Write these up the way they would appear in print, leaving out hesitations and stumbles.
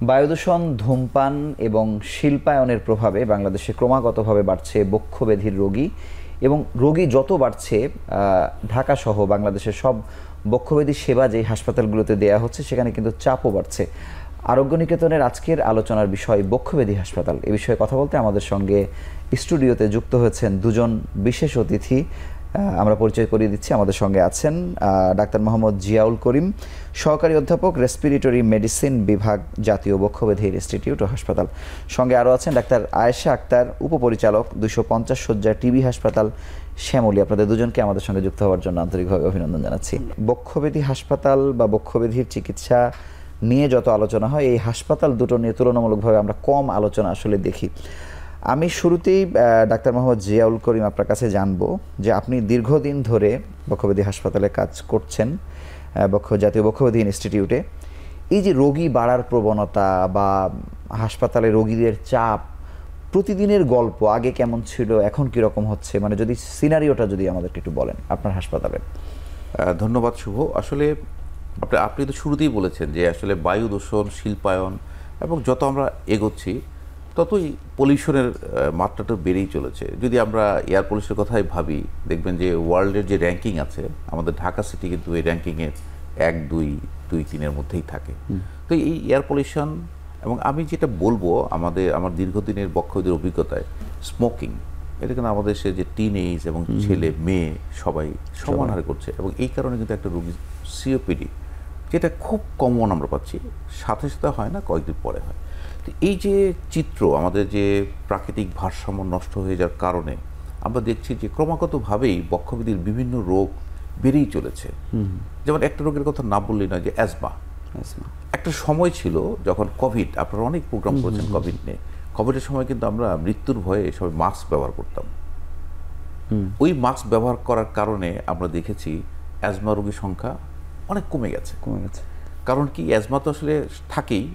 বায়ুদূষণ, ধূমপান এবং শিল্পায়নের প্রভাবে বাংলাদেশে ক্রমাগতভাবে বাড়ছে বক্ষব্যাধির রোগী এবং রোগী যত বাড়ছে ঢাকাসহ বাংলাদেশের সব বক্ষব্যাধি সেবা যে হাসপাতালগুলোতে দেওয়া হচ্ছে সেখানে কিন্তু চাপও বাড়ছে। আরোগ্য নিকেতনের আজকের আলোচনার বিষয় বক্ষব্যাধি হাসপাতাল। এ বিষয়ে কথা বলতে আমাদের সঙ্গে স্টুডিওতে যুক্ত হয়েছেন দুজন বিশেষ অতিথি। আমরা পরিচয় করিয়ে দিচ্ছি। আমাদের সঙ্গে আছেন ডাক্তার মোহাম্মদ জিয়াউল করিম, সহকারী অধ্যাপক, রেসপিরেটরি মেডিসিন বিভাগ, জাতীয় বক্ষব্যাধি ইনস্টিটিউট ও হাসপাতাল। সঙ্গে আরও আছেন ডাক্তার আয়েশা আক্তার, উপপরিচালক, 250 শয্যার টিবি হাসপাতাল শ্যামলী। আপনাদের দুজনকে আমাদের সঙ্গে যুক্ত হওয়ার জন্য আন্তরিকভাবে অভিনন্দন জানাচ্ছি। বক্ষব্যাধি হাসপাতাল বা বক্ষব্যাধির চিকিৎসা নিয়ে যত আলোচনা হয়, এই হাসপাতাল দুটো নিয়ে তুলনামূলকভাবে আমরা কম আলোচনা আসলে দেখি। আমি শুরুতেই ডাক্তার মোহাম্মদ জিয়াউল করিম আপনার কাছে জানবো যে আপনি দীর্ঘদিন ধরে বক্ষব্যাধি হাসপাতালে কাজ করছেন, জাতীয় বক্ষব্যাধি ইনস্টিটিউটে। এই যে রোগী বাড়ার প্রবণতা বা হাসপাতালে রোগীদের চাপ, প্রতিদিনের গল্প আগে কেমন ছিল, এখন কীরকম হচ্ছে, মানে যদি সিনারিওটা যদি আমাদেরকে একটু বলেন আপনার হাসপাতালে। ধন্যবাদ শুভ। আসলে আপনি তো শুরুতেই বলেছেন যে আসলে বায়ু দূষণ, শিল্পায়ন এবং যত আমরা এগোচ্ছি ততই পলিউশনের মাত্রাটা বেড়েই চলেছে। যদি আমরা এয়ার পলিউশনের কথাই ভাবি, দেখবেন যে ওয়ার্ল্ডের যে র্যাঙ্কিং আছে, আমাদের ঢাকা সিটি কিন্তু এই র্যাঙ্কিংয়ে 1, 2, 3-এর মধ্যেই থাকে। তো এই এয়ার পলিউশন এবং আমি যেটা বলবো আমার দীর্ঘদিনের বক্ষব্যাধির অভিজ্ঞতায়, স্মোকিং, এটা কিন্তু আমাদের দেশে যে টিন এজ এবং ছেলে মেয়ে সবাই সমান হারে করছে এবং এই কারণে কিন্তু একটা রোগী সিওপিডি, যেটা খুব কমন আমরা পাচ্ছি, সাথে সাথে হয় না, কয়েকদিন পরে হয়। তো এই যে চিত্র, আমাদের যে প্রাকৃতিক ভারসাম্য নষ্ট হয়ে যাওয়ার কারণে আমরা দেখছি যে ক্রমাগতভাবেই বক্ষব্যাধির বিভিন্ন রোগ বেড়েই চলেছে। যেমন একটা রোগের কথা না বললেই নয়, যে অ্যাজমা। একটা সময় ছিল যখন কোভিড, আপনারা অনেক প্রোগ্রাম করেছেন কোভিড নিয়ে, কোভিডের সময় কিন্তু আমরা মৃত্যুর ভয়ে সবাই মাস্ক ব্যবহার করতাম। ওই মাস্ক ব্যবহার করার কারণে আমরা দেখেছি অ্যাজমা রোগীর সংখ্যা অনেক কমে গেছে। কারণ কি, অ্যাজমা তো আসলে থাকেই,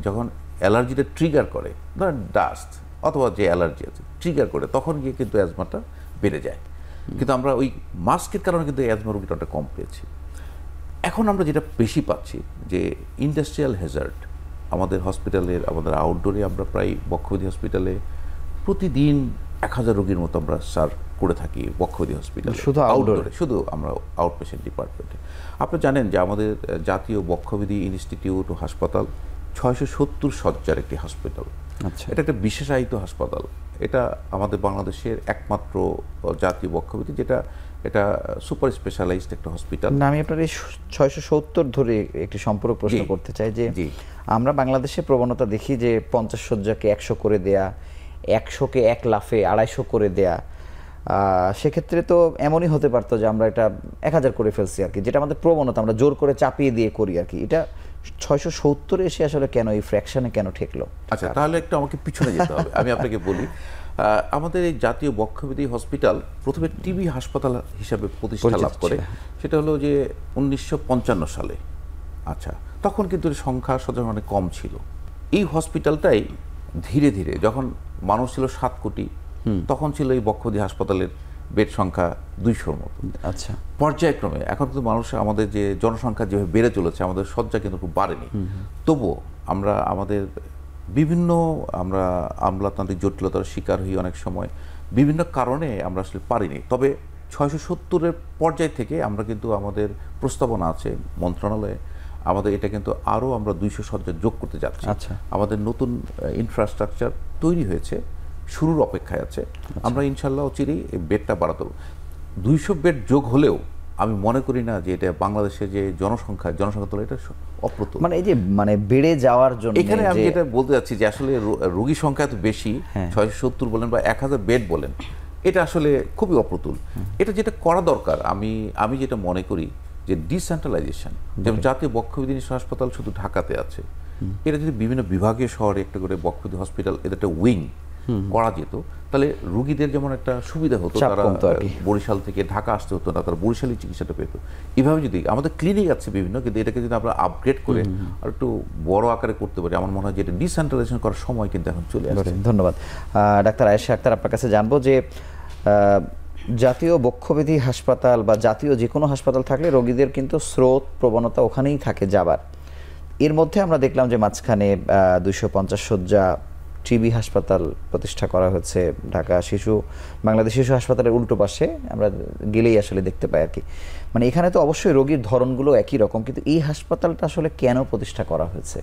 যখন অ্যালার্জিটা ট্রিগার করে, ধরেন ডাস্ট অথবা যে অ্যালার্জি আছে ট্রিগার করে, তখন গিয়ে কিন্তু অ্যাজমাটা বেড়ে যায়। কিন্তু আমরা ওই মাস্কের কারণে কিন্তু অ্যাজমা রোগীটা অনেক কম পেয়েছি। এখন আমরা যেটা বেশি পাচ্ছি যে ইন্ডাস্ট্রিয়াল হ্যাজার্ড। আমাদের হসপিটালের, আমাদের আউটডোরে আমরা প্রায় বক্ষব্যাধি হসপিটালে প্রতিদিন 1000 রোগীর মতো আমরা সার্ভ করে থাকি বক্ষব্যাধি হসপিটালে, শুধু আউটডোরে, শুধু আমরা আউট পেশেন্ট ডিপার্টমেন্টে। আপনি জানেন যে আমাদের জাতীয় বক্ষব্যাধি ইনস্টিটিউট ও হাসপাতাল 670 শয্যার একটি হসপিটাল। আচ্ছা, এটা একটা বিশেষায়িত হাসপাতাল। এটা আমাদের বাংলাদেশের একমাত্র জাতীয় বক্ষব্যাধি, এটা সুপার স্পেশালাইজড একটা হসপিটাল। না, আমি আপনার এই 670 ধরে একটি সম্পর্ক প্রশ্ন করতে চাই যে আমরা বাংলাদেশে প্রবণতা দেখি যে 50 শয্যাকে 100 করে দেয়া, 100কে 1 লাফে 250 করে দেয়া। সেক্ষেত্রে তো এমনই হতে পারতো যে আমরা এটা 1000 করে ফেলছি আর কি, যেটা আমাদের প্রবণতা, আমরা জোর করে চাপিয়ে দিয়ে করি আর কি। এটা 670 এসে আসলে কেন এই ফ্র্যাকশনে কেন ঠেকলো? আচ্ছা, তাহলে একটু আমাকে পিছনে যেতে হবে। আমি আপনাকে বলি, আমাদের এই জাতীয় বক্ষব্যাধি হসপিটাল প্রথমে টিবি হাসপাতাল হিসাবে প্রতিষ্ঠা লাভ করে, সেটা হলো যে 1955 সালে। আচ্ছা, তখন কিন্তু সংখ্যা সাধারণ অনেক কম ছিল। এই হসপিটালটাই ধীরে ধীরে, যখন মানুষ ছিল 7 কোটি, তখন ছিল এই বক্ষব্যাধি হাসপাতালের বেড সংখ্যা 200-র মতো। আচ্ছা, পর্যায়ক্রমে এখন কিন্তু মানুষ, আমাদের যে জনসংখ্যা যেভাবে বেড়ে চলেছে, আমাদের শয্যা কিন্তু খুব বাড়েনি। তবুও আমাদের বিভিন্ন আমলাতান্ত্রিক জটিলতার শিকার হই অনেক সময়, বিভিন্ন কারণে আমরা আসলে পারিনি। তবে 670-এর পর্যায় থেকে আমরা কিন্তু, আমাদের প্রস্তাবনা আছে মন্ত্রণালয়ে, আমাদের এটা কিন্তু আরও আমরা 200 শয্যা যোগ করতে যাচ্ছি। আচ্ছা, আমাদের নতুন ইনফ্রাস্ট্রাকচার তৈরি হয়েছে, শুরুর অপেক্ষায় আছে। আমরা ইনশাল্লাহ অচিরেই বেডটা বাড়াতে হবে। 200 বেড যোগ হলেও আমি মনে করি না যে এটা বাংলাদেশে যে জনসংখ্যা তুলনায় এটা অপ্রতুল। মানে এই যে বেড়ে যাওয়ার জন্য এখানে আমি যেটা বলতে যাচ্ছি যে আসলে রোগী সংখ্যা এত বেশি, 670 বলেন বা 1000 বেড বলেন, এটা আসলে খুবই অপ্রতুল। এটা যেটা করা দরকার, আমি যেটা মনে করি যে ডিসেন্ট্রালাইজেশন। যেমন জাতীয় বক্ষব্যাধি হাসপাতাল শুধু ঢাকাতে আছে, এটা যদি বিভিন্ন বিভাগীয় শহরে একটা করে বক্ষব্যাধি হসপিটাল, এটা একটা উইং করা যেত, তাহলে রুগীদের যেমন একটা সুবিধা হতো, তারা বরিশাল থেকে ঢাকা আসতে হতো না, তারা বরিশালের চিকিৎসাটা পেত। এইভাবে যদি আমাদের ক্লিনিক আছে বিভিন্ন, কিন্তু এটাকে যদি আমরা আপগ্রেড করে আর একটু বড় আকারে করতে পারি, আমার মনে হয় যে এটা ডিসেন্ট্রালাইজেশন করার সময় কিন্তু এখন চলে আসছে। ধন্যবাদ। ডাক্তার আয়েশা আক্তার, আপনার কাছে জানবো যে জাতীয় বক্ষব্যাধি হাসপাতাল বা জাতীয় যে কোনো হাসপাতাল থাকলে রোগীদের কিন্তু স্রোত প্রবণতা ওখানেই থাকে যাবার। এর মধ্যে আমরা দেখলাম যে মাঝখানে 250 শয্যা টিবি হাসপাতাল প্রতিষ্ঠা করা হয়েছে বাংলাদেশ শিশু হাসপাতালের উল্টো পাশে, আমরা গেলেই আসলে দেখতে পাই আর কি। মানে এখানে তো অবশ্যই রোগীর ধরনগুলো একই রকম, কিন্তু এই হাসপাতালটা আসলে কেন প্রতিষ্ঠা করা হয়েছে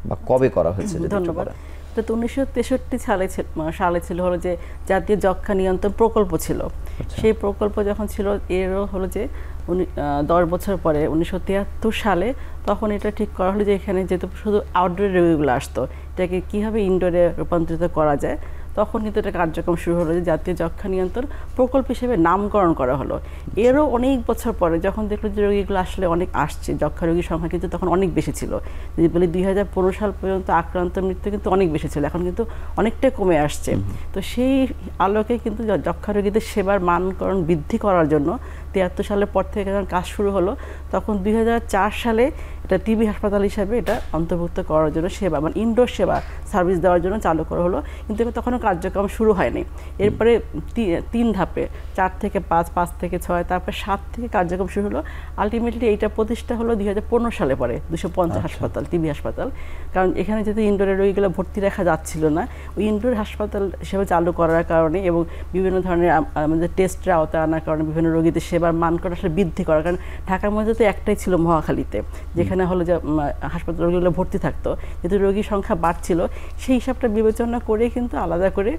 বা কবে করা হয়েছে? ধন্যবাদ। তো 1963 সালে ছিল হলো যে জাতীয় যক্ষ্মা নিয়ন্ত্রণ প্রকল্প ছিল। সেই প্রকল্প যখন ছিল, এরও হলো যে 10 বছর পরে 1973 সালে তখন এটা ঠিক করা হলো যে এখানে যেহেতু শুধু আউটডোরে রোগীগুলো আসতো, এটাকে কীভাবে ইনডোরে রূপান্তরিত করা যায়, তখন কিন্তু এটা কার্যক্রম শুরু হলো যে জাতীয় যক্ষ্মা নিয়ন্ত্রণ প্রকল্প হিসেবে নামকরণ করা হলো। এরও অনেক বছর পরে যখন দেখলো যে রোগীগুলো আসলে অনেক আসছে, যক্ষ্মা রোগীর সংখ্যা কিন্তু তখন অনেক বেশি ছিল, যদি বলি 2015 সাল পর্যন্ত আক্রান্ত মৃত্যু কিন্তু অনেক বেশি ছিল, এখন কিন্তু অনেকটাই কমে আসছে। তো সেই আলোকে কিন্তু যক্ষ্মা রোগীদের সেবার মানকরণ বৃদ্ধি করার জন্য 73 সালের পর থেকে যখন কাজ শুরু হলো, তখন 2004 সালে এটা টিবি হাসপাতাল হিসাবে এটা অন্তর্ভুক্ত করার জন্য সেবা, মানে ইনডোর সেবা সার্ভিস দেওয়ার জন্য চালু করা হলো, কিন্তু তখনও কার্যক্রম শুরু হয়নি। এরপরে 3 ধাপে 4 থেকে 5, 5 থেকে 6, তারপরে 7 থেকে কার্যক্রম শুরু হলো। আলটিমেটলি এইটা প্রতিষ্ঠা হলো 2015 সালে পরে 250 হাসপাতাল, টিবি হাসপাতাল। কারণ এখানে যেহেতু ইনডোরের রোগীগুলো ভর্তি রাখা যাচ্ছিল না, ওই ইনডোর হাসপাতাল হিসেবে চালু করার কারণে এবং বিভিন্ন ধরনের আমাদের টেস্টের আওতায় আনার কারণে বিভিন্ন রোগীদের সেবার মানকড় আসলে বৃদ্ধি করার কারণ ঢাকার মধ্যে তো একটাই ছিল মহাখালীতে, যেখানে হলো যে হাসপাতাল রোগীগুলো ভর্তি থাকতো, যেহেতু রোগীর সংখ্যা বাড়ছিল সেই হিসাবটা বিবেচনা করে কিন্তু আলাদা করে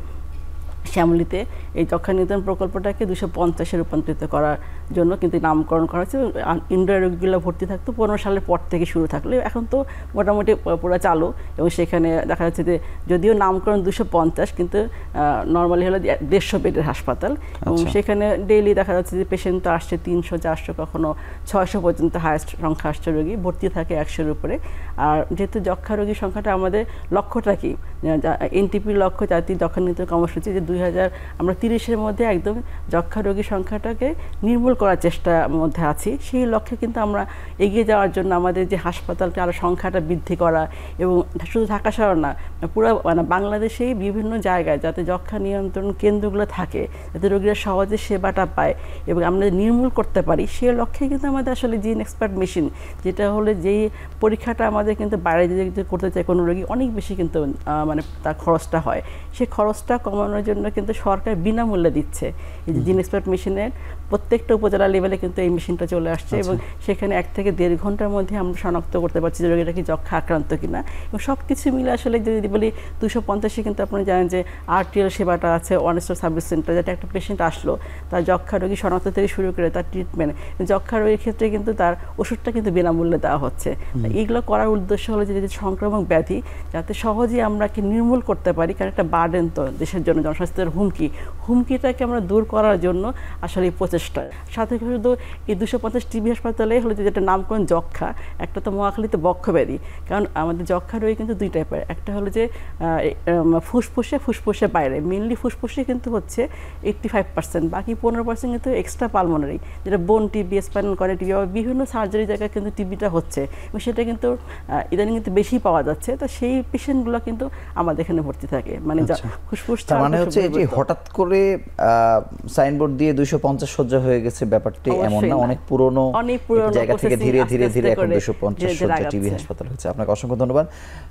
শ্যামলীতে এই যক্ষ্মা নিয়ন্ত্রণ প্রকল্পটাকে 250-এ রূপান্তরিত করার জন্য কিন্তু নামকরণ করা হয়েছে। ইনডোর রোগীগুলো ভর্তি থাকতো 15 সালের পর থেকে শুরু থাকলো, এখন তো মোটামুটি পুরো চালু। এবং সেখানে দেখা যাচ্ছে যে যদিও নামকরণ 250, কিন্তু নর্মালি হলো 150 বেডের হাসপাতাল, এবং সেখানে ডেইলি দেখা যাচ্ছে যে পেশেন্ট তো আসছে 300, 400, কখনো 600 পর্যন্ত হায়েস্ট সংখ্যা আসছে রোগী, ভর্তি থাকে 100-এর উপরে। আর যেহেতু যক্ষ্মা রোগীর সংখ্যাটা আমাদের লক্ষ্যটা কি, এনটিপির লক্ষ্য জাতীয় যক্ষ্মা নিয়ন্ত্রণ কর্মসূচি, যে আমরা 30-এর মধ্যে একদম যক্ষ্মা রোগীর সংখ্যাটাকে নির্মূল করার চেষ্টার মধ্যে আছি। সেই লক্ষ্যে কিন্তু আমরা এগিয়ে যাওয়ার জন্য আমাদের যে হাসপাতালটা আরও সংখ্যাটা বৃদ্ধি করা, এবং শুধু ঢাকা শহর না, পুরো মানে বাংলাদেশেই বিভিন্ন জায়গায় যাতে যক্ষ্মা নিয়ন্ত্রণ কেন্দ্রগুলো থাকে, যাতে রোগীরা সহজে সেবাটা পায় এবং আমরা নির্মূল করতে পারি, সেই লক্ষ্যে কিন্তু আমাদের আসলে জিন এক্সপার্ট মেশিন, যেটা হলে যেই পরীক্ষাটা আমাদের কিন্তু বাইরে যে করতে চায় কোনো রোগী, অনেক বেশি কিন্তু মানে তার খরচটা হয়, সেই খরচটা কমানোর জন্য কিন্তু সরকার বিনামূল্যে দিচ্ছে। এই যে জিন এক্সপার্ট মেশিনের প্রত্যেকটা উপজেলা লেভেলে কিন্তু এই মেশিনটা চলে আসছে, এবং সেখানে 1 থেকে 1.5 ঘন্টার মধ্যে আমরা শনাক্ত করতে পারছি যে রোগীরা কি যক্ষ্মা আক্রান্ত কিনা। এবং সব কিছু মিলে আসলে যদি বলি 250-এ কিন্তু আপনারা জানেন যে আরটিএল সেবাটা আছে, ওয়ান স্টপ সার্ভিস সেন্টার, যেটা একটা পেশেন্ট আসলো তার যক্ষ্মা রোগী শনাক্ত থেকে শুরু করে তার ট্রিটমেন্ট, যক্ষ্মা রোগীর ক্ষেত্রে কিন্তু তার ওষুধটা কিন্তু বিনামূল্যে দেওয়া হচ্ছে। এইগুলো করার উদ্দেশ্য হলো যে সংক্রামক ব্যাধি যাতে সহজেই আমরা নির্মূল করতে পারি, কারণ একটা বার্ডেন তো দেশের জন্য, জনস্বাস্থ্যের হুমকিটাকে আমরা দূর করার জন্য আসলে এই প্রচেষ্টা। সাথে শুধু এই 250 টিবি হাসপাতালে হলো যেটা নামকরণ যক্ষ্মা, একটা তো মহাখালীতে বক্ষব্যাধি, কারণ আমাদের যক্ষ্মা রোগী কিন্তু 2 টাইপের, একটা হলো যে ফুসফুসে বাইরে, মেনলি ফুসফুসে কিন্তু হচ্ছে 85%, বাকি 15% কিন্তু এক্সট্রা পালমোনারি, যেটা বোন টিবি, স্পাইনাল কর্ড টিবি, বিভিন্ন সার্জারি জায়গায় কিন্তু টিবিটা হচ্ছে, এবং সেটা কিন্তু ইদানিং কিন্তু বেশি পাওয়া যাচ্ছে। তো সেই পেশেন্টগুলো কিন্তু আমাদের এখানে ভর্তি থাকে, মানে ফুসফুস মানে হচ্ছে যে হঠাৎ করে সাইনবোর্ড দিয়ে 250 শয্যা হয়ে গেছে ব্যাপারটি এমন না, অনেক পুরনো জায়গা থেকে ধীরে ধীরে ধীরে এখন 250 শয্যা টিবি হাসপাতাল হচ্ছে। আপনাকে অসংখ্য ধন্যবাদ।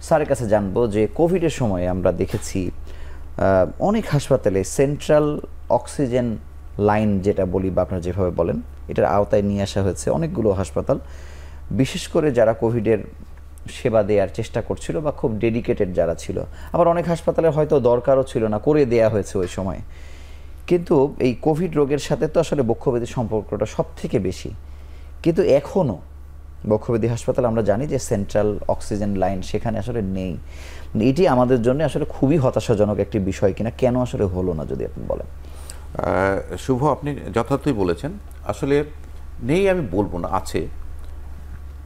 স্যারের কাছে জানবো যে কোভিডের সময় আমরা দেখেছি অনেক হাসপাতালে সেন্ট্রাল অক্সিজেন লাইন যেটা বলি বা আপনারা যেভাবে বলেন, এটার আওতায় নিয়ে আসা হয়েছে অনেকগুলো হাসপাতাল, বিশেষ করে যারা কোভিডের সেবা দেওয়ার চেষ্টা করছিল বা খুব ডেডিকেটেড যারা ছিল। আবার অনেক হাসপাতালে হয়তো দরকারও ছিল না, করে দেয়া হয়েছে ওই সময়। কিন্তু এই কোভিড রোগের সাথে তো আসলে বক্ষব্যাধির সম্পর্কটা সব থেকে বেশি, কিন্তু এখনও বক্ষব্যাধি হাসপাতাল আমরা জানি যে সেন্ট্রাল অক্সিজেন লাইন সেখানে আসলে নেই। এটি আমাদের জন্য আসলে খুবই হতাশাজনক একটি বিষয় কিনা, কেন আসলে হলো না যদি আপনি বলেন। শুভ, আপনি যথার্থই বলেছেন, আসলে নেই আমি বলবো না, আছে।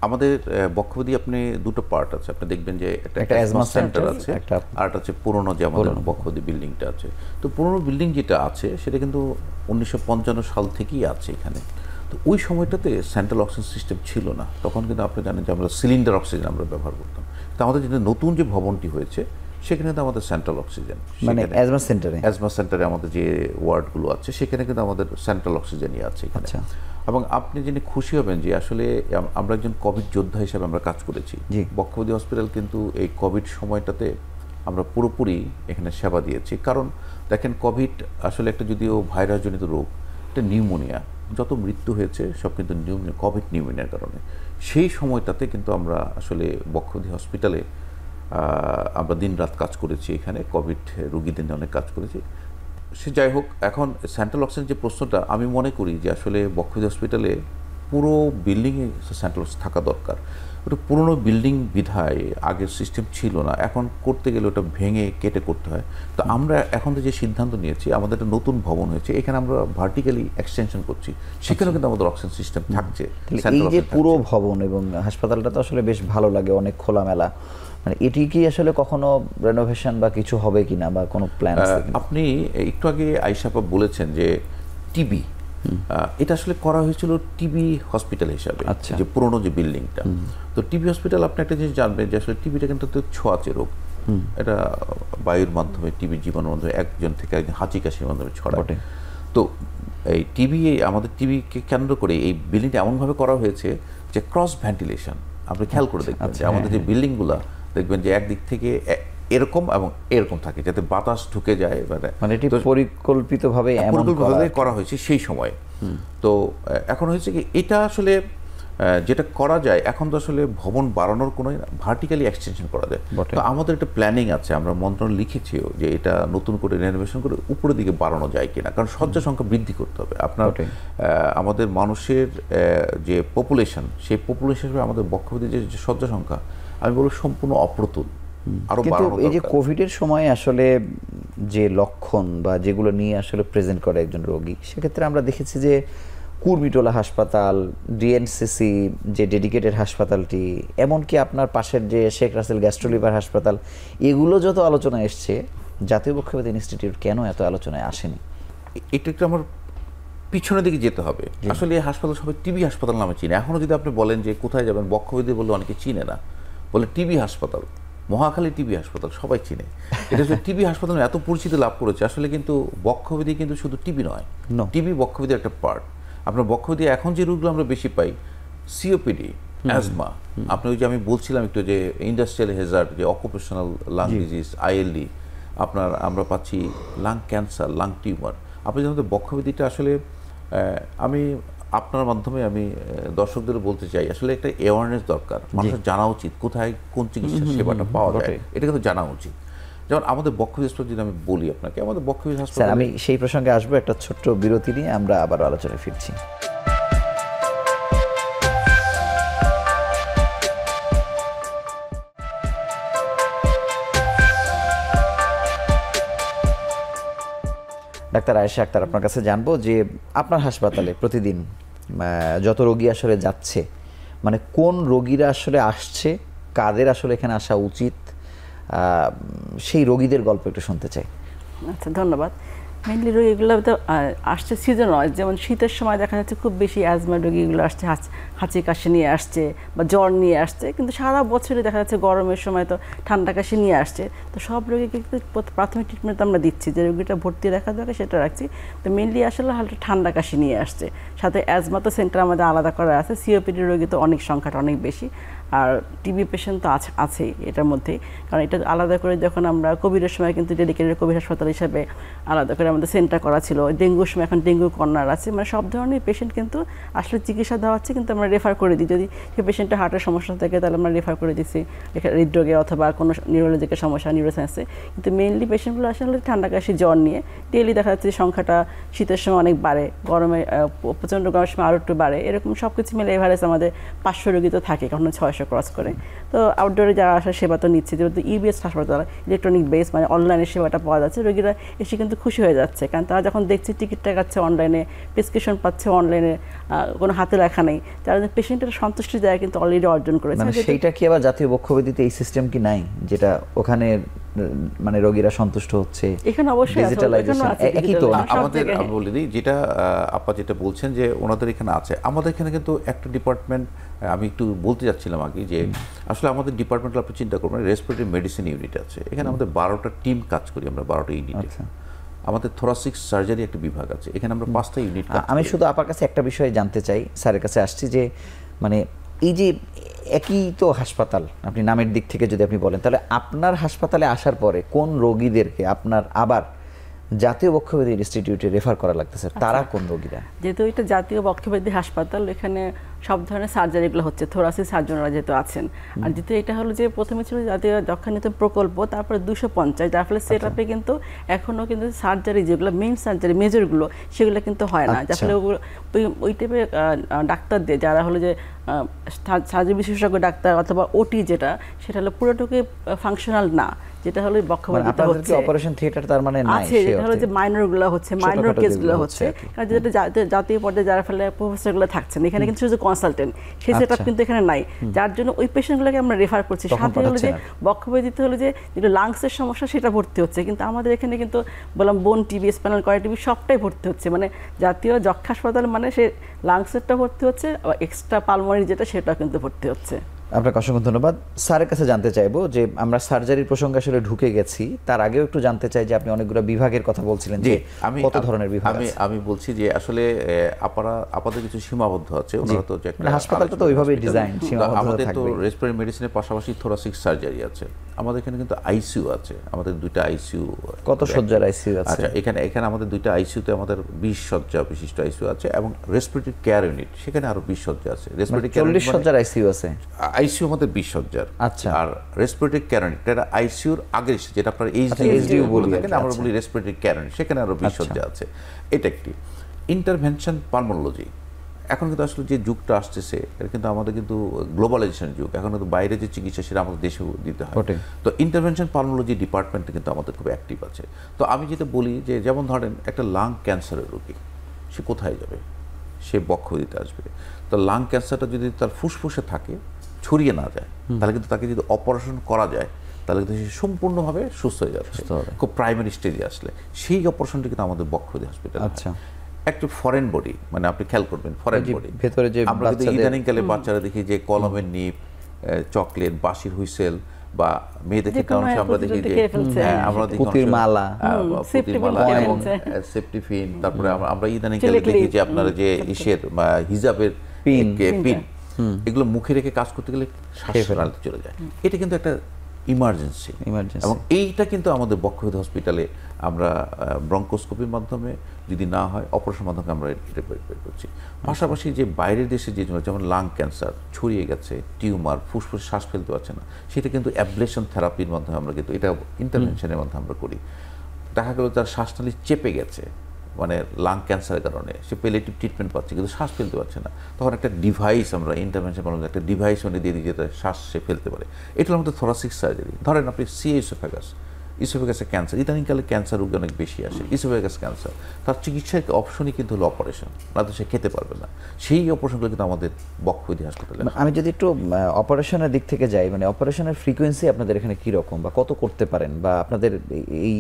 আমাদের বক্ষব্যাধি আপনি 2টো পার্ট আছে, আপনি দেখবেন যে একটা অ্যাজমা সেন্টার আছে, আর একটা হচ্ছে পুরনো যে আমাদের বক্ষব্যাধি বিল্ডিংটা আছে। তো পুরনো বিল্ডিং যেটা আছে সেটা কিন্তু 1955 সাল থেকেই আছে এখানে। তো ওই সময়টাতে সেন্ট্রাল অক্সিজেন সিস্টেম ছিল না, তখন কিন্তু আপনি জানেন যে আমরা সিলিন্ডার অক্সিজেন আমরা ব্যবহার করতাম। তো আমাদের যে নতুন যে ভবনটি হয়েছে সেখানে তো আমাদের সেন্ট্রাল অক্সিজেন, মানে অ্যাজমা সেন্টারে আমাদের যে ওয়ার্ডগুলো আছে সেখানে কিন্তু আমাদের সেন্ট্রাল অক্সিজেনই আছে এখানে। এবং আপনি জেনে খুশি হবেন যে আসলে আমরা একজন কোভিড যোদ্ধা হিসেবে আমরা কাজ করেছি। জি। বক্ষব্যাধি হসপিটাল কিন্তু এই কোভিড সময়টাতে আমরা পুরোপুরি এখানে সেবা দিয়েছি। কারণ দেখেন, কোভিড আসলে একটা যদিও ভাইরাসজনিত রোগ, একটা নিউমোনিয়া, যত মৃত্যু হয়েছে সব কিন্তু কোভিড নিউমোনিয়ার কারণে। সেই সময়টাতে কিন্তু আমরা আসলে বক্ষব্যাধি হসপিটালে আমরা দিনরাত কাজ করেছি, এখানে কোভিড রোগীদের নিয়ে অনেক কাজ করেছি। সে যাই হোক, এখন সেন্ট্রাল অক্সিজেন যে প্রশ্নটা, আমি মনে করি যে আসলে বক্ষব্যাধি হসপিটালে পুরো বিল্ডিংয়ে সেন্ট্রাল অক্সিজেন থাকা দরকার। ওটা পুরনো বিল্ডিং বিধায় আগের সিস্টেম ছিল না, এখন করতে গেলে ওটা ভেঙে কেটে করতে হয়। তো আমরা এখন যে সিদ্ধান্ত নিয়েছি, আমাদের একটা নতুন ভবন হয়েছে, এখানে আমরা ভার্টিক্যালি এক্সটেনশন করছি, সেখানেও কিন্তু আমাদের অক্সিজেন সিস্টেম থাকছে। এই যে পুরো ভবন এবং হাসপাতালটা তো আসলে বেশ ভালো লাগে, অনেক খোলামেলা, মানে এটি কি আসলে কখনো রেনোভেশন বা কিছু হবে কিনা বা কোনো প্ল্যান আছে কিনা? আপনি একটু আগে আয়েশা আপা বলেছেন যে টিবি, এটা আসলে করা হয়েছিল টিবি হসপিটাল হিসাবে, যে পুরনো যে বিল্ডিংটা। তো টিবি হসপিটাল, আপনি একটা জিনিস জানবেন যে আসলে টিবিটা কিন্তু ছোঁয়াচে রোগ, এটা বায়ুর মাধ্যমে, টিবির জীবাণুর মাধ্যমে একজন থেকে একজন হাঁচি কাশির মাধ্যমে ছড়ায়। তো এই টিবি, আমাদের টিবিকে কেন্দ্র করে এই বিল্ডিংটা এমনভাবে করা হয়েছে যে ক্রস ভেন্টিলেশন। আপনি খেয়াল করে দেখবেন যে আমাদের যে বিল্ডিংগুলো দেখবেন যে একদিক থেকে এরকম এবং এরকম থাকে, যাতে বাতাস ঢুকে যায়, মানে এটি পরিকল্পিতভাবে করা হয়েছে সেই সময়। তো এখন হয়েছে কি, এটা আসলে যেটা করা যায়, এখন তো আসলে ভবন বাড়ানোর কোনো ভার্টিক্যালি এক্সটেনশন করা যায়। তো আমাদের একটা প্ল্যানিং আছে, আমরা মন্ত্রণালয় লিখেছিও যে এটা নতুন করে রেনোভেশন করে উপরের দিকে বাড়ানো যায় কিনা, কারণ শয্যা সংখ্যা বৃদ্ধি করতে হবে। আপনার আমাদের মানুষের যে পপুলেশন, সেই পপুলেশন হিসেবে আমাদের বক্ষব্যাধি যে শয্যা সংখ্যা, আমি বলবো সম্পূর্ণ অপ্রতুল। কিন্তু এই যে কোভিডের সময় আসলে যে লক্ষণ বা যেগুলো নিয়ে আসলে প্রেজেন্ট করে একজন রোগী, সেক্ষেত্রে আমরা দেখেছি যে কুর্মিটোলা হাসপাতাল, ডিএনসিসি যে ডেডিকেটেড হাসপাতালটি, এমনকি আপনার পাশের যে শেখ রাসেল গ্যাস্ট্রোলিভার হাসপাতাল, এগুলো যত আলোচনায় এসছে, জাতীয় বক্ষব্যাধি ইনস্টিটিউট কেন এত আলোচনায় আসেনি? এটা একটু আমার পিছনের দিকে যেতে হবে। আসলে এই হাসপাতাল সবাই টিবি হাসপাতাল নামে চিনে। এখনও যদি আপনি বলেন যে কোথায় যাবেন, বক্ষব্যাধি বললে অনেকে চিনে না, বলে টিবি হাসপাতাল, মহাখালী টিবি হাসপাতাল সবাই চিনে। এটা হচ্ছে টিবি হাসপাতাল এত পরিচিতি লাভ করেছে। আসলে কিন্তু বক্ষব্যাধি কিন্তু শুধু টিবি নয়, টিবি বক্ষব্যাধির একটা পার্ট। আপনার বক্ষব্যাধি এখন যে রোগগুলো আমরা বেশি পাই, সিওপিডি, অ্যাজমা, আপনি ওই যে আমি বলছিলাম একটু যে ইন্ডাস্ট্রিয়াল হেজার্ড, যে অকুপেশনাল লাং ডিজিজ, আইএলডি, আপনার আমরা পাচ্ছি লাং ক্যান্সার, লাং টিউমার। আপনি জানেন বক্ষব্যাধিটা আসলে, আমি আপনার মাধ্যমে আমি দর্শকদের বলতে চাই, আসলে একটা অ্যাওয়ারনেস দরকার, মানুষের জানা উচিত কোথায় কোন চিকিৎসা সেবাটা পাওয়া যায়, এটা কিন্তু জানা উচিত। যেমন আমাদের বক্ষব্যাধি হাসপাতাল, যদি আমি বলি আপনাকে, আমাদের বক্ষব্যাধি হাসপাতাল, আমি সেই প্রসঙ্গে আসবো, একটা ছোট্ট বিরতি নিয়ে আমরা আবার আলোচনায় ফিরছি। ডাক্তার আয়েশা আক্তার, আপনার কাছে জানবো যে আপনার হাসপাতালে প্রতিদিন যত রোগী আসলে যাচ্ছে, মানে কোন রোগীরা আসলে আসছে, কাদের আসলে এখানে আসা উচিত, সেই রোগীদের গল্প একটু শুনতে চাই। আচ্ছা, ধন্যবাদ। মেইনলি রোগীগুলো তো আসছে সিজন ওয়াইজ, যেমন শীতের সময় দেখা যাচ্ছে খুব বেশি অ্যাজমা রোগীগুলো আসছে, হাঁচি কাশি নিয়ে আসছে বা জ্বর নিয়ে আসছে, কিন্তু সারা বছরই দেখা যাচ্ছে গরমের সময় তো ঠান্ডা কাশি নিয়ে আসছে। তো সব রোগীকে কিন্তু প্রাথমিক ট্রিটমেন্ট আমরা দিচ্ছি, যে রোগীটা ভর্তি রাখা দরকার সেটা রাখছি। তো মেইনলি আসলে হালকা ঠান্ডা কাশি নিয়ে আসছে, সাথে অ্যাজমা তো সেন্টার আমাদের আলাদা করা আছে, সিওপিডি রোগী তো অনেক সংখ্যাটা অনেক বেশি, আর টিবি পেশেন্ট তো আছেই এটার মধ্যেই। কারণ এটা আলাদা করে যখন আমরা কোভিডের সময় কিন্তু ডেডিকেটেড কোভিড হাসপাতাল হিসাবে আলাদা করে আমাদের সেন্টার করা ছিল, ডেঙ্গুর সময় এখন ডেঙ্গু কর্নার আছে, মানে সব ধরনের পেশেন্ট কিন্তু আসলে চিকিৎসা দেওয়া হচ্ছে, কিন্তু আমরা রেফার করে দিই। যদি সেই পেশেন্টের হার্টের সমস্যা থাকে তাহলে আমরা রেফার করে দিচ্ছি হৃদরোগে অথবা কোনো নিউরোলজিক্যাল সমস্যা, নিউরোসায়েন্সে। কিন্তু মেইনলি পেশেন্টগুলো আসলে ঠান্ডা কাশি জ্বর নিয়ে ডেইলি দেখা যাচ্ছে সংখ্যাটা শীতের সময় অনেক বাড়ে, গরমে প্রচণ্ড গরমের সময় আরও একটু বাড়ে, এরকম সব কিছু মিলে এভারেজ আমাদের 500 রোগী তো থাকে, কখনো 600 ক্রস করে। তো আউটডোরে যারা আসার সেবা তো নিচ্ছে, যেহেতু ইবিএস হাসপাতাল ইলেকট্রনিক বেস, মানে অনলাইনে সেবাটা পাওয়া যাচ্ছে, রোগীরা এসে কিন্তু খুশি হয়ে যাচ্ছে, কারণ তারা যখন দেখছে টিকিটটা কাটছে অনলাইনে, প্রেসক্রিপশন পাচ্ছে অনলাইনে, কোনো হাতে লেখা নেই, তারা পেশেন্টের সন্তুষ্টি দেয় কিন্তু অলরেডি অর্জন করেছে। মানে সেইটা কি আবার জাতীয় বক্ষব্যাধিতে এই সিস্টেম কি নাই, যেটা ওখানে মানে রোগীরা সন্তুষ্ট হচ্ছে? এখানে অবশ্যই একই তো আমাদের, আমি বলে দিই, যেটা আপা যেটা বলছেন যে ওনাদের এখানে আছে, আমাদের এখানে কিন্তু একটা ডিপার্টমেন্ট, আমি একটু বলতে যাচ্ছিলাম আগে যে আসলে আমাদের ডিপার্টমেন্টে আপনি চিন্তা করবেন, রেসপিরেটরি মেডিসিন ইউনিট আছে, এখানে আমাদের 12টা টিম কাজ করি আমরা, 12টা ইউনিটে। আমাদের থোরাসিক সার্জারি একটা বিভাগ আছে, এখানে আমরা 5টা ইউনিট। আমি শুধু আপনার কাছে একটা বিষয় জানতে চাই, স্যারের কাছে আসছি যে মানে এই যে একই তো হাসপাতাল, আপনি নামের দিক থেকে যদি আপনি বলেন, তাহলে আপনার হাসপাতালে আসার পরে কোন রোগীদেরকে আপনার আবার জাতীয় বক্ষব্যাধি ইনস্টিটিউটে রেফার করা লাগতেছে, তারা কোন রোগীরা? যেহেতু এটা জাতীয় বক্ষব্যাধি হাসপাতাল, এখানে সব ধরনের সার্জারিগুলো হচ্ছে, থোরাসিক সার্জনরা যেহেতু আছেন। আর যেহেতু এটা হলো যে প্রথমে ছিল জাতীয় যক্ষ্মা নিয়ন্ত্রণ প্রকল্প, তারপরে 250, যার ফলে সেট আপে কিন্তু এখনও কিন্তু সার্জারি যেগুলো মেইন সার্জারি মেজরগুলো সেগুলো কিন্তু হয় না, যার ফলে ওই টাইপের ডাক্তার দিয়ে যারা হলো যে সার্জারি বিশেষজ্ঞ ডাক্তার অথবা ওটি যেটা, সেটা হলো পুরোটুকু ফাংশনাল না, যেটা হলো বক্ষব্যাধিটা হচ্ছে অপারেশন থিয়েটার তার মানে নাই, আছে যেটা হলো যে মাইনরগুলো হচ্ছে, মাইনর কেসগুলো হচ্ছে। কারণ যেটা জাতীয় পর্যায়ে যারা ফলে প্রফেসরগুলো থাকছেন, এখানে কিন্তু শুধু কনসালটেন্ট, সেই সেটআপ কিন্তু এখানে নাই, যার জন্য ওই পেশেন্টগুলোকে আমরা রেফার করছি। সাথে হলো যে বক্ষব্যাধিতে হলো যে যেটা লাংসের সমস্যা সেটা ভর্তি হচ্ছে, কিন্তু আমাদের এখানে কিন্তু বললাম বোন টিবি, স্পাইনাল কর্ড টিবি সবটাই ভর্তি হচ্ছে, মানে জাতীয় যক্ষ্মা হাসপাতাল মানে সে লাংসেরটা ভর্তি হচ্ছে, এক্সট্রা পালমোনারি যেটা সেটা কিন্তু ভর্তি হচ্ছে। আপনাকে অসংখ্য ধন্যবাদ। স্যারের কাছে জানতে চাইবো যে আমরা সার্জারির প্রসঙ্গে আসলে ঢুকে গেছি, তার আগেও একটু জানতে চাই যে আপনি অনেকগুলো বিভাগের কথা বলছিলেন, যে কত ধরনের বিভাগ আছে? আমি বলছি যে আসলে আপাতত কিছু সীমাবদ্ধ আছে, ওনারা তো হাসপাতালটা তো ওইভাবেই ডিজাইন, আমাদের তো রেসপিরেটরি মেডিসিনের পাশাপাশি থোরাসিক সার্জারি আছে, আমাদের এখানে কিন্তু আইসিইউ আছে, আমাদের 2টা আইসিইউ। কত শয্যার আইসিইউ আছে? আচ্ছা, এখানে আমাদের 2টা আইসিইউতে আমাদের 20 শয্যা বিশিষ্ট আইসিইউ আছে, এবং রেসপিরেটরি কেয়ার ইউনিট সেখানে আরো 20 শয্যা আছে। রেসপিরেটরি 40 শয্যার আইসিইউ আছে, আইসিইউ আমাদের 20 শয্যার। আচ্ছা, আর রেসপিরেটরি কেয়ার ইউনিট এটা আইসিইউর আগে, যেটা আপনার এইচডিইউ বলি, আমরা বলি রেসপিরেটরি কেয়ার ইউনিট, সেখানে আরো 20 শয্যা আছে। এটা একটি ইন্টারভেনশন পালমোনোলজি। এখন কিন্তু আসলে যে যুগটা আসতেছে, এটা কিন্তু আমাদের কিন্তু গ্লোবালাইজেশন যুগ, এখন কিন্তু বাইরে যে চিকিৎসা সেটা আমাদের দেশেও দিতে হয়। তো ইন্টারভেনশন পালমোনোলজি ডিপার্টমেন্টে কিন্তু আমাদের খুব অ্যাক্টিভ আছে। তো আমি যেটা বলি যে যেমন ধরেন একটা লাং ক্যান্সারের রোগী, সে কোথায় যাবে? সে বক্ষব্যাধিতে আসবে। তো লাং ক্যান্সারটা যদি তার ফুসফুসে থাকে, ছড়িয়ে না যায়, তাহলে কিন্তু তাকে যদি অপারেশন করা যায়, তাহলে কিন্তু সে সম্পূর্ণভাবে সুস্থ হয়ে যাচ্ছে, খুব প্রাইমারি স্টেজে আসলে। সেই অপারেশনটি কিন্তু আমাদের বক্ষব্যাধি হসপিটাল। আচ্ছা, একটা ফরেন বডি, মানে আপনি খেয়াল করবেন ফরেন বডি ভেতরে যে আমরা কিন্তু ইদানিংকালে বাচ্চারা দেখি যে কলমের নিপ, চকলেট, বাঁশির হুইসেল, বা মেয়েদের ক্ষেত্রে আমরা দেখি যে আমরা দেখি পুতির মালা এবং সেফটিফিন, তারপরে আমরা ইদানিংকালে দেখি যে আপনারা যে ইসের হিজাবের পিন, এগুলো মুখে রেখে কাজ করতে গেলে শ্বাস ফেলাতে চলে যায়। এটা কিন্তু একটা ইমার্জেন্সি, এবং এইটা কিন্তু আমাদের বক্ষব্যাধি হসপিটালে আমরা ব্রঙ্কোস্কোপির মাধ্যমে, যদি না হয় অপারেশনের মাধ্যমে আমরা এটা বের করছি। পাশাপাশি যে বাইরের দেশে যে যেমন লাং ক্যান্সার ছড়িয়ে গেছে, টিউমার, ফুসফুস শ্বাস ফেলতে পারছে না, সেটা কিন্তু অ্যাবলেশন থেরাপির মাধ্যমে আমরা কিন্তু এটা ইন্টারভেনশনের মাধ্যমে আমরা করি। দেখা গেল তার শ্বাসনালী চেপে গেছে, মানে লাং ক্যান্সারের কারণে সে পেলেটিভ ট্রিটমেন্ট পাচ্ছে কিন্তু শ্বাস ফেলতে পারছে না, তখন একটা ডিভাইস আমরা ইন্টারভেনশন বলতে একটা ডিভাইস মানে দিয়ে দিই যেটা শ্বাস সে ফেলতে পারে। এটা হলো আমাদের থোরাসিক সার্জারি। ধরেন আপনি ইসোফেগাসের ক্যান্সার, ইদানিংকালে ক্যান্সার রোগী অনেক বেশি আসে, ইসোফেগাস ক্যান্সার, তার চিকিৎসার অপশনই কিন্তু হলো অপারেশন, না তো সে খেতে পারবে না। সেই অপারেশনগুলো কিন্তু আমাদের বক্ষব্যাধি হাসপাতালে। আমি যদি একটু অপারেশনের দিক থেকে যাই, মানে অপারেশনের ফ্রিকোয়েন্সি আপনাদের এখানে কি রকম, বা কত করতে পারেন, বা আপনাদের এই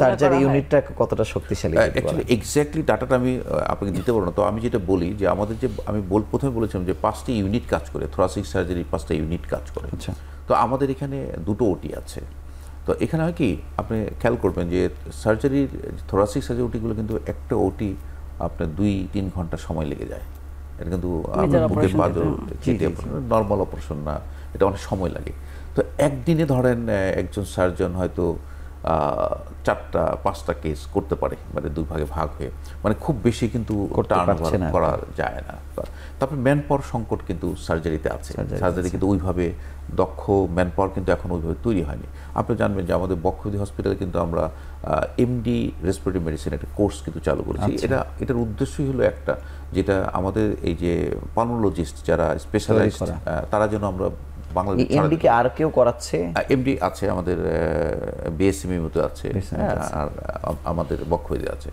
সার্জারি ইউনিটটা কতটা শক্তিশালী? অ্যাকচুয়ালি এক্স্যাক্টলি ডাটাটা আমি আপনাকে দিতে পারবো না। তো আমি যেটা বলি যে আমাদের যে আমি প্রথমে বলেছিলাম যে 5টি ইউনিট কাজ করে, থোরাসিক সার্জারি 5টা ইউনিট কাজ করে। আচ্ছা, তো আমাদের এখানে 2টো ওটি আছে। তো এখানে হয় কি, আপনি খেয়াল করবেন যে সার্জারির থোরাসিক সার্জারি ওটিগুলো কিন্তু একটা ওটি আপনার 2-3 ঘন্টা সময় লেগে যায়। এটা কিন্তু বুকের পাঁজর নর্মাল অপারেশন না, এটা অনেক সময় লাগে। তো একদিনে ধরেন একজন সার্জন হয়তো 4-5টা কেস করতে পারে, মানে 2 ভাগে ভাগ হয়ে, মানে খুব বেশি কিন্তু করা যায় না। তারপরে ম্যান পাওয়ার সংকট কিন্তু সার্জারিতে আছে, সার্জারি কিন্তু ওইভাবে দক্ষ ম্যান পাওয়ার কিন্তু এখন ওইভাবে তৈরি হয়নি। আপনি জানবেন যে আমাদের বক্ষব্যাধি হসপিটালে কিন্তু আমরা এমডি রেসপিরেটরি মেডিসিন একটা কোর্স কিন্তু চালু করেছি। এটার উদ্দেশ্যই হলো একটা, যেটা আমাদের এই যে পালমোনোলজিস্ট যারা স্পেশালাইজড, তারা যেন আমরা বাংলাদেশ এমডি কি আর কেউ করাচ্ছে? এমডি আছে আমাদের, বিএসএমই মতো আছে, আর আমাদের বক্ষব্যাধি আছে।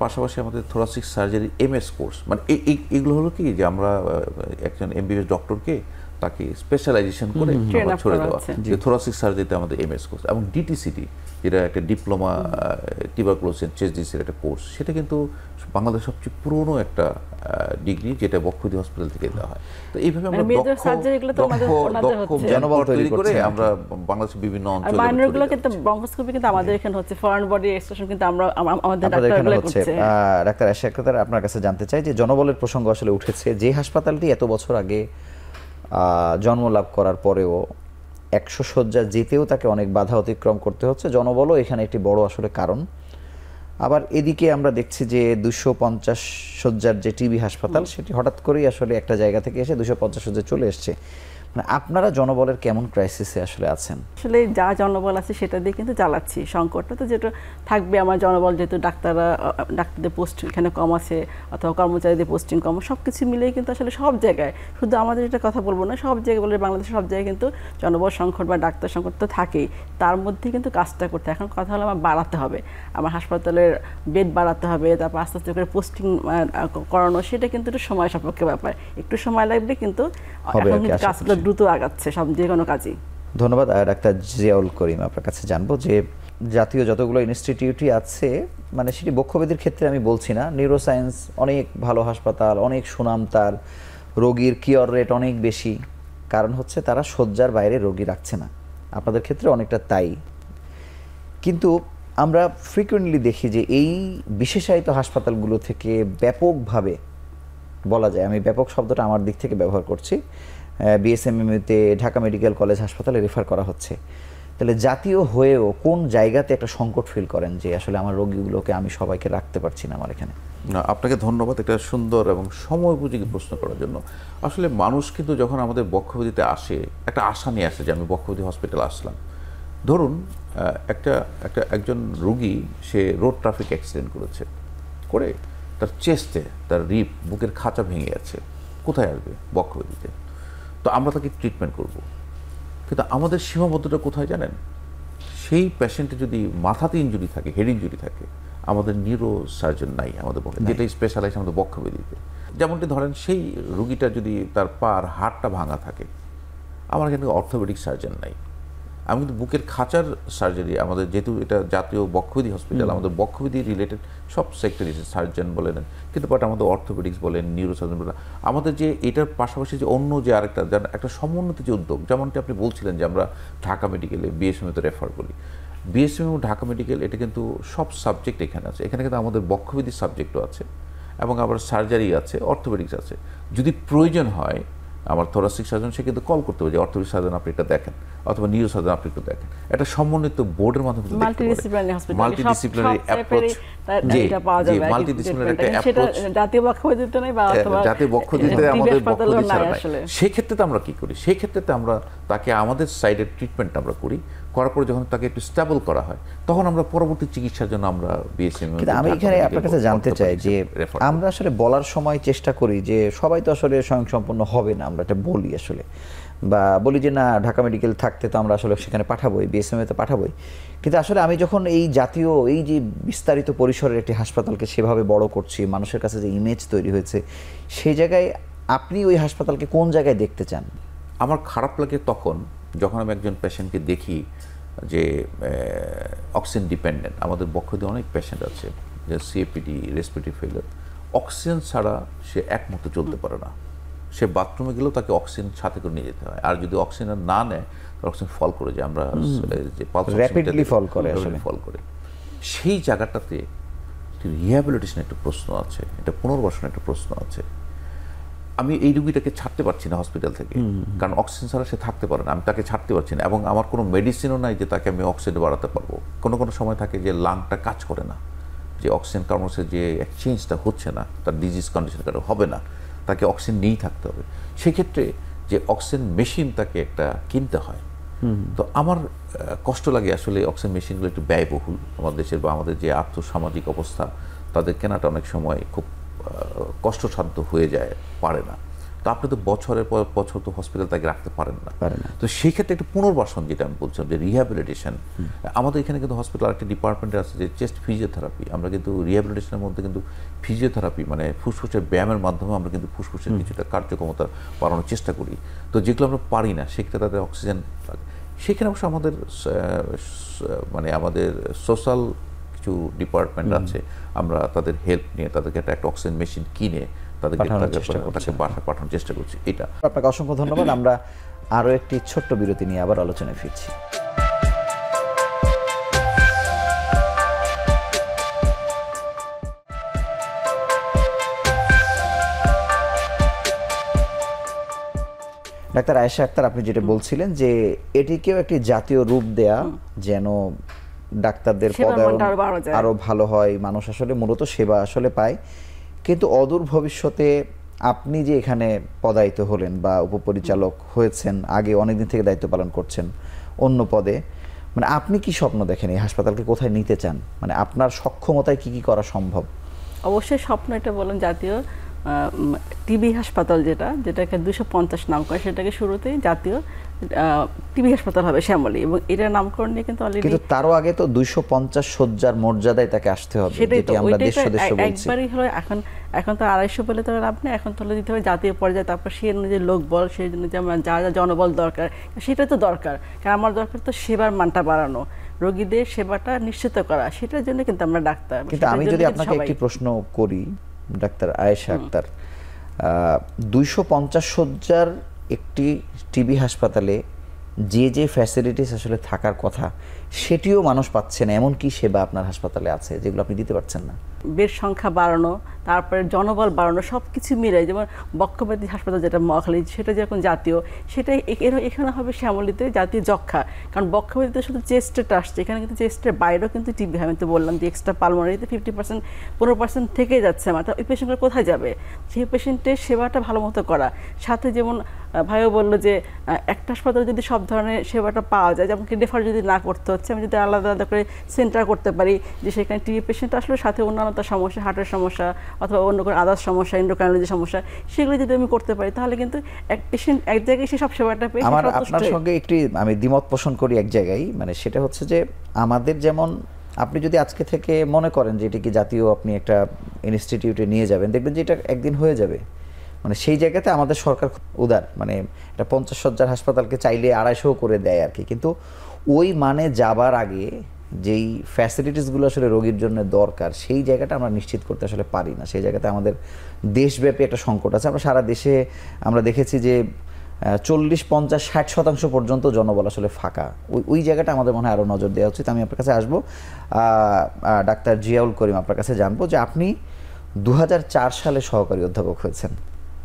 পাশাপাশি আমাদের থোরাসিক সার্জারি এমএস কোর্স, মানে এগুলো হলো কি যে আমরা একজন এমবিবিএস ডক্টরকে তাকে স্পেশালাইজেশন করে ছড়ে দেওয়া, যে থোরাসিক সার্জারিতে আমাদের এমএস কোর্স, এবং ডিটিসিটি যেটা একটা ডিপ্লোমা টিউবারকুলোসিস চেস্ট ডিজিজের একটা কোর্স, সেটা কিন্তু বাংলাদেশের সবচেয়ে পুরনো একটা ডিগ্রি, যেটা বক্ষব্যাধি হসপিটাল থেকে দেওয়া হয়। তো এইভাবে আমরা জনবল তৈরি করে আমরা বাংলাদেশের বিভিন্ন অঞ্চলে মাইনরগুলো কিন্তু ব্রঙ্কোস্কোপি কিন্তু আমাদের এখানে হচ্ছে, ফরেন বডি এক্সট্রাকশন কিন্তু আমরা আমাদের ডাক্তারগুলো করছে। ডাক্তার আয়েশা আক্তার, আপনার কাছে জানতে চাই যে জনবলের প্রসঙ্গ আসলে উঠেছে, যে হাসপাতালটি এত বছর আগে জন্ম লাভ করার পরেও 100 শয্যা যেতেও তাকে অনেক বাধা অতিক্রম করতে হচ্ছে, জনবলও এখানে একটি বড় আসলে কারণ। আবার এদিকে আমরা দেখছি যে 250 শয্যার যে টিবি হাসপাতাল, সেটি হঠাৎ করেই আসলে একটা জায়গা থেকে এসে 250 শয্যায় চলে এসছে। মানে আপনারা জনবলের কেমন ক্রাইসিসে আসলে আছেন? আসলে যা জনবল আছে সেটা দিয়ে কিন্তু চালাচ্ছি। সংকটটা তো যেটা থাকবে, আমার জনবল যেহেতু ডাক্তারদের পোস্ট এখানে কম আছে, অথবা কর্মচারীদের পোস্টিং কম, সব কিছু মিলেই কিন্তু আসলে সব জায়গায়, শুধু আমাদের এটা কথা বলবো না, সব জায়গায় বলে বাংলাদেশের সব জায়গায় কিন্তু জনবল সংকট বা ডাক্তার সংকট তো থাকেই। তার মধ্যে কিন্তু কাজটা করতে, এখন কথা হলো আমার বাড়াতে হবে, আমার হাসপাতালের বেড বাড়াতে হবে, তারপর আস্তে আস্তে করে পোস্টিং করানো, সেটা কিন্তু একটু সময় সাপেক্ষ ব্যাপার, একটু সময় লাগবে, কিন্তু এখন কিন্তু কাজগুলো দ্রুত আগাচ্ছে সব যে কোনো কাজই। ধন্যবাদ। ডাক্তার জিয়াউল করিম, আপনার কাছে জানবো যে জাতীয় যতগুলো ইনস্টিটিউটই আছে, মানে সেটি বক্ষব্যাধির ক্ষেত্রে আমি বলছি না, নিউরোসায়েন্স অনেক ভালো হাসপাতাল, অনেক সুনাম, তার রোগীর কিওর রেট অনেক বেশি, কারণ হচ্ছে তারা শয্যার বাইরে রোগী রাখছে না। আপনাদের ক্ষেত্রে অনেকটা তাই। কিন্তু আমরা ফ্রিকুয়েন্টলি দেখি যে এই বিশেষায়িত হাসপাতালগুলো থেকে ব্যাপকভাবে, বলা যায়, আমি ব্যাপক শব্দটা আমার দিক থেকে ব্যবহার করছি, বিএসএমএমইউতে ঢাকা মেডিকেল কলেজ হাসপাতালে রেফার করা হচ্ছে। তাহলে জাতীয় হয়েও কোন জায়গাতে একটা সংকট ফিল করেন যে আসলে আমার রোগীগুলোকে আমি সবাইকে রাখতে পারছি না আমার এখানে? না, আপনাকে ধন্যবাদ একটা সুন্দর এবং সময় উপযোগী প্রশ্ন করার জন্য। আসলে মানুষ কিন্তু যখন আমাদের বক্ষব্যাধিতে আসে, একটা আশা নিয়ে আসে যে আমি বক্ষব্যাধি হসপিটালে আসলাম। ধরুন একজন রুগী, সে রোড ট্রাফিক অ্যাক্সিডেন্ট করে তার চেস্টে, তার রিপ, বুকের খাঁচা ভেঙে গেছে, কোথায় আসবে? বক্ষব্যাধিতে। তো আমরা তাকে ট্রিটমেন্ট করব, কিন্তু আমাদের সীমাবদ্ধতা কোথায় জানেন? সেই পেশেন্টের যদি মাথাতে ইনজুরি থাকে, হেড ইনজুরি থাকে, আমাদের নিউরো সার্জন নাই আমাদের পক্ষে, যেটা স্পেশালাইজ আমাদের বক্ষব্যাধিতে। যেমনটি ধরেন সেই রুগীটা যদি তার পার হাড়টা ভাঙা থাকে, আমার এখানে অর্থোপেডিক সার্জন নাই। আমি কিন্তু বুকের খাঁচার সার্জারি, আমাদের যেহেতু এটা জাতীয় বক্ষব্যাধি হসপিটাল, আমাদের বক্ষব্যাধি রিলেটেড সব সেক্টরে সার্জন বলেন, কিন্তু বাট আমাদের অর্থোপেডিক্স বলেন, নিউরোসার্জন বলেন, আমাদের যে এটার পাশাপাশি যে অন্য যে আরেকটা একটা সমন্বিত যে উদ্যোগ, যেমনটি আপনি বলছিলেন যে আমরা ঢাকা মেডিকেলে বিএসএমইউতে রেফার করি, বিএসএমইউ ঢাকা মেডিকেল, এটা কিন্তু সব সাবজেক্ট এখানে আছে। এখানে কিন্তু আমাদের বক্ষব্যাধির সাবজেক্টও আছে, এবং আবার সার্জারি আছে, অর্থোপেডিক্স আছে। যদি প্রয়োজন হয় আমার থোরাসিক সার্জন, সে কিন্তু কল করতে হবে যে অর্থোপেডিক সার্জন আপনি এটা দেখেন, অথবা নিউরো সার্জন আপনি একটু দেখেন। এটা সমন্বিত বোর্ডের মাধ্যমে মাল্টিডিসিপ্লিনারি অ্যাপ্রোচ, মাল্টিডিসিপ্লিনারি একটা অ্যাপ্রোচ, জাতীয় বক্ষব্যাধিতে নাই বা জাতীয় বক্ষব্যাধিতে আমাদের বক্ষব্যাধি ছাড়া নাই। সেই ক্ষেত্রে আমরা কি করি? সেই ক্ষেত্রে আমরা তাকে আমাদের সাইডের ট্রিটমেন্ট আমরা করার পরে যখন তাকে একটু স্টেবল করা হয়, তখন আমরা পরবর্তী চিকিৎসার জন্য আমরা বিএসএমইউ। কিন্তু আমি এখানে আপনার কাছে জানতে চাই যে আমরা আসলে বলার সময় চেষ্টা করি যে সবাই তো আসলে স্বয়ংসম্পূর্ণ হবে না, আমরা এটা বলি আসলে, বা বলি যে না ঢাকা মেডিকেল থাকতে তো আমরা আসলে সেখানে পাঠাবোই, বিএসএমইউতে পাঠাবোই। কিন্তু আসলে আমি যখন এই জাতীয়, এই যে বিস্তারিত পরিসরের একটি হাসপাতালকে সেভাবে বড় করছি, মানুষের কাছে যে ইমেজ তৈরি হয়েছে, সেই জায়গায় আপনি ওই হাসপাতালকে কোন জায়গায় দেখতে চান? আমার খারাপ লাগে তখন যখন আমি একজন পেশেন্টকে দেখি যে অক্সিজেন ডিপেন্ডেন্ট। আমাদের বক্ষব্যাধি অনেক পেশেন্ট আছে যে সিএপিডি, রেসপিরেটরি ফেলিয়ার, অক্সিজেন ছাড়া সে এক মুহূর্ত চলতে পারে না। সে বাথরুমে গেলেও তাকে অক্সিজেন সাথে করে নিয়ে যেতে হয়, আর যদি অক্সিজেন না নেয় অক্সিজেন ফল করে যায়, আমরা যে র্যাপিডলি ফল করে। সেই জায়গাটাতে রিহ্যাবিলিটেশন একটা প্রশ্ন আছে, এটা পুনর্বাসন একটা প্রশ্ন আছে। আমি এই রুগীটাকে ছাড়তে পারছি না হসপিটাল থেকে, কারণ অক্সিজেন ছাড়া সে থাকতে পারে না, আমি তাকে ছাড়তে পারছি না, এবং আমার কোনো মেডিসিনও নাই যে তাকে আমি অক্সিজেন বাড়াতে পারবো। কোনো সময় থাকে যে লাংটা কাজ করে না, যে অক্সিজেন কার্বনের যে এক্সচেঞ্জটা হচ্ছে না, তার ডিজিজ কন্ডিশন কারণে হবে না, তাকে অক্সিজেন নিয়েই থাকতে হবে। সেক্ষেত্রে যে অক্সিজেন মেশিন তাকে একটা কিনতে হয়। তো আমার কষ্ট লাগে আসলে অক্সিজেন মেশিনগুলো একটু ব্যয়বহুল আমাদের দেশের, বা আমাদের যে আর্থসামাজিক অবস্থা, তাদের কেনাটা অনেক সময় খুব কষ্টসাধ্য হয়ে যায়, পারে না। তো আপনি তো বছরের পর বছর তো হসপিটাল তাকে রাখতে পারেন না। তো সেই ক্ষেত্রে একটা পুনর্বাসন, যেটা আমি বলছিলাম যে রিহ্যাবিলিটেশন, আমাদের এখানে কিন্তু হসপিটাল একটা ডিপার্টমেন্ট আছে যে চেস্ট ফিজিওথেরাপি। আমরা কিন্তু রিহ্যাবিলিটেশনের মধ্যে কিন্তু ফিজিওথেরাপি, মানে ফুসফুসের ব্যায়ামের মাধ্যমে আমরা কিন্তু ফুসফুসের কিছুটা কার্যক্ষমতা বাড়ানোর চেষ্টা করি। তো যেগুলো আমরা পারি না সেক্ষেত্রে তাদের অক্সিজেন, সেখানে অবশ্য আমাদের মানে আমাদের সোশ্যাল কিছু ডিপার্টমেন্ট আছে, আমরা তাদের হেল্প নিয়ে তাদেরকে একটা অক্সিজেন মেশিন কিনে তাদেরকে বাসায় পাঠানোর চেষ্টা করছি। এটা আপনাকে অসংখ্য ধন্যবাদ। আমরা আরও একটি ছোট্ট বিরতি নিয়ে আবার আলোচনায় ফিরছি। ডাক্তার আয়েশা আক্তার, আপনি যেটা বলছিলেন যে এটিকেও একটি জাতীয় রূপ দেয়া, যেন ডাক্তারদের পদায়ন আরো ভালো হয়, মানুষ আসলে মূলত সেবা আসলে পায়। কিন্তু অদূর ভবিষ্যতে আপনি যে এখানে পদায়িত হলেন বা উপপরিচালক হয়েছেন, আগে অনেকদিন থেকে দায়িত্ব পালন করছেন অন্য পদে, মানে আপনি কি স্বপ্ন দেখেন এই হাসপাতালকে কোথায় নিতে চান? মানে আপনার সক্ষমতায় কি কি করা সম্ভব? অবশ্যই স্বপ্ন এটা বলেন জাতীয় টিবি হাসপাতাল, যেটাকে 250 নাম করে, সেটাকে শুরুতেই জাতীয় টিবি হাসপাতাল হবে শ্যামলী, এবং এটার নামকরণ নিয়ে কিন্তু অলরেডি, কিন্তু তারও আগে তো 250 শয্যার মর্যাদায় তাকে আসতে হবে, যেটি আমরা দেশ সদস্য বলছি। একবারই হলো, এখন তো 250 বলে তো আপনি এখন তো দিতে হবে জাতীয় পর্যায়ে, তারপর সেই অনুযায়ী লোক বল, সেই জন্য যা যা জনবল দরকার সেটা তো দরকার, কারণ আমার দরকার তো সেবার মানটা বাড়ানো, রোগীদের সেবাটা নিশ্চিত করা, সেটার জন্য কিন্তু আমরা ডাক্তার। কিন্তু আমি যদি আপনাকে একটি প্রশ্ন করি ডাক্তার আয়েশা আক্তার, 250 শয্যার একটি টিবি হাসপাতালে যে যে ফ্যাসিলিটিস আসলে থাকার কথা সেটিও মানুষ পাচ্ছে না, এমন কি সেবা আপনার হাসপাতালে আছে যেগুলো আপনি দিতে পারছেন না? বেড সংখ্যা বাড়ানো, তারপরে জনবল বাড়ানো, সব কিছু মিলে, যেমন বক্ষব্যাধি হাসপাতাল যেটা মহাখালী, সেটা যখন জাতীয়, সেটাই এখানে হবে শ্যামলীতে জাতীয় যক্ষা, কারণ বক্ষব্যাধিতে শুধু চেস্টেটা আসছে, এখানে কিন্তু চেস্টের বাইরেও কিন্তু টিবি হয়। আমি তো বললাম যে এক্সট্রা পালমোনারিতে 50% 15% থেকে যাচ্ছে আমার, ওই পেশেন্টগুলো কোথায় যাবে? সেই পেশেন্টের সেবাটা ভালো মতো করা, সাথে যেমন ভাইও বললো যে একটা হাসপাতালে যদি সব ধরনের সেবাটা পাওয়া যায়, যেমন কি রেফার যদি না করতে হচ্ছে, আমি যদি আলাদা আলাদা করে সেন্টার করতে পারি, যে সেখানে টিবি পেশেন্ট আসলে সাথে অন্যান্য সমস্যা, হার্টের সমস্যা অথবা অন্য কোনো আদার্স সমস্যা, এন্ডোক্রাইনোলজি সমস্যা, সেগুলো যদি আমি করতে পারি, তাহলে কিন্তু এক পেশেন্ট এক জায়গায় সে সব সেবাটা পেয়ে। আমার আপনার সঙ্গে একটি আমি দ্বিমত পোষণ করি এক জায়গায়, মানে সেটা হচ্ছে যে আমাদের যেমন আপনি যদি আজকে থেকে মনে করেন যে এটিকে জাতীয় আপনি একটা ইনস্টিটিউটে নিয়ে যাবেন, দেখবেন যে এটা একদিন হয়ে যাবে। মানে সেই জায়গাতে আমাদের সরকার খুব উদার, মানে এটা 50 শয্যার হাসপাতালকে চাইলে 250 করে দেয় আর কি, কিন্তু ওই মানে যাবার আগে যেই ফ্যাসিলিটিসগুলো আসলে রোগীর জন্য দরকার সেই জায়গাটা আমরা নিশ্চিত করতে আসলে পারি না। সেই জায়গাতে আমাদের দেশব্যাপী একটা সংকট আছে। আমরা সারা দেশে আমরা দেখেছি যে 40, 50, 60% পর্যন্ত জনবল আসলে ফাঁকা। ওই জায়গাটা আমাদের মনে হয় আরও নজর দেওয়া উচিত। আমি আপনার কাছে আসবো, ডাক্তার জিয়াউল করিম, আপনার কাছে জানবো যে আপনি 2004 সালে সহকারী অধ্যাপক হয়েছেন,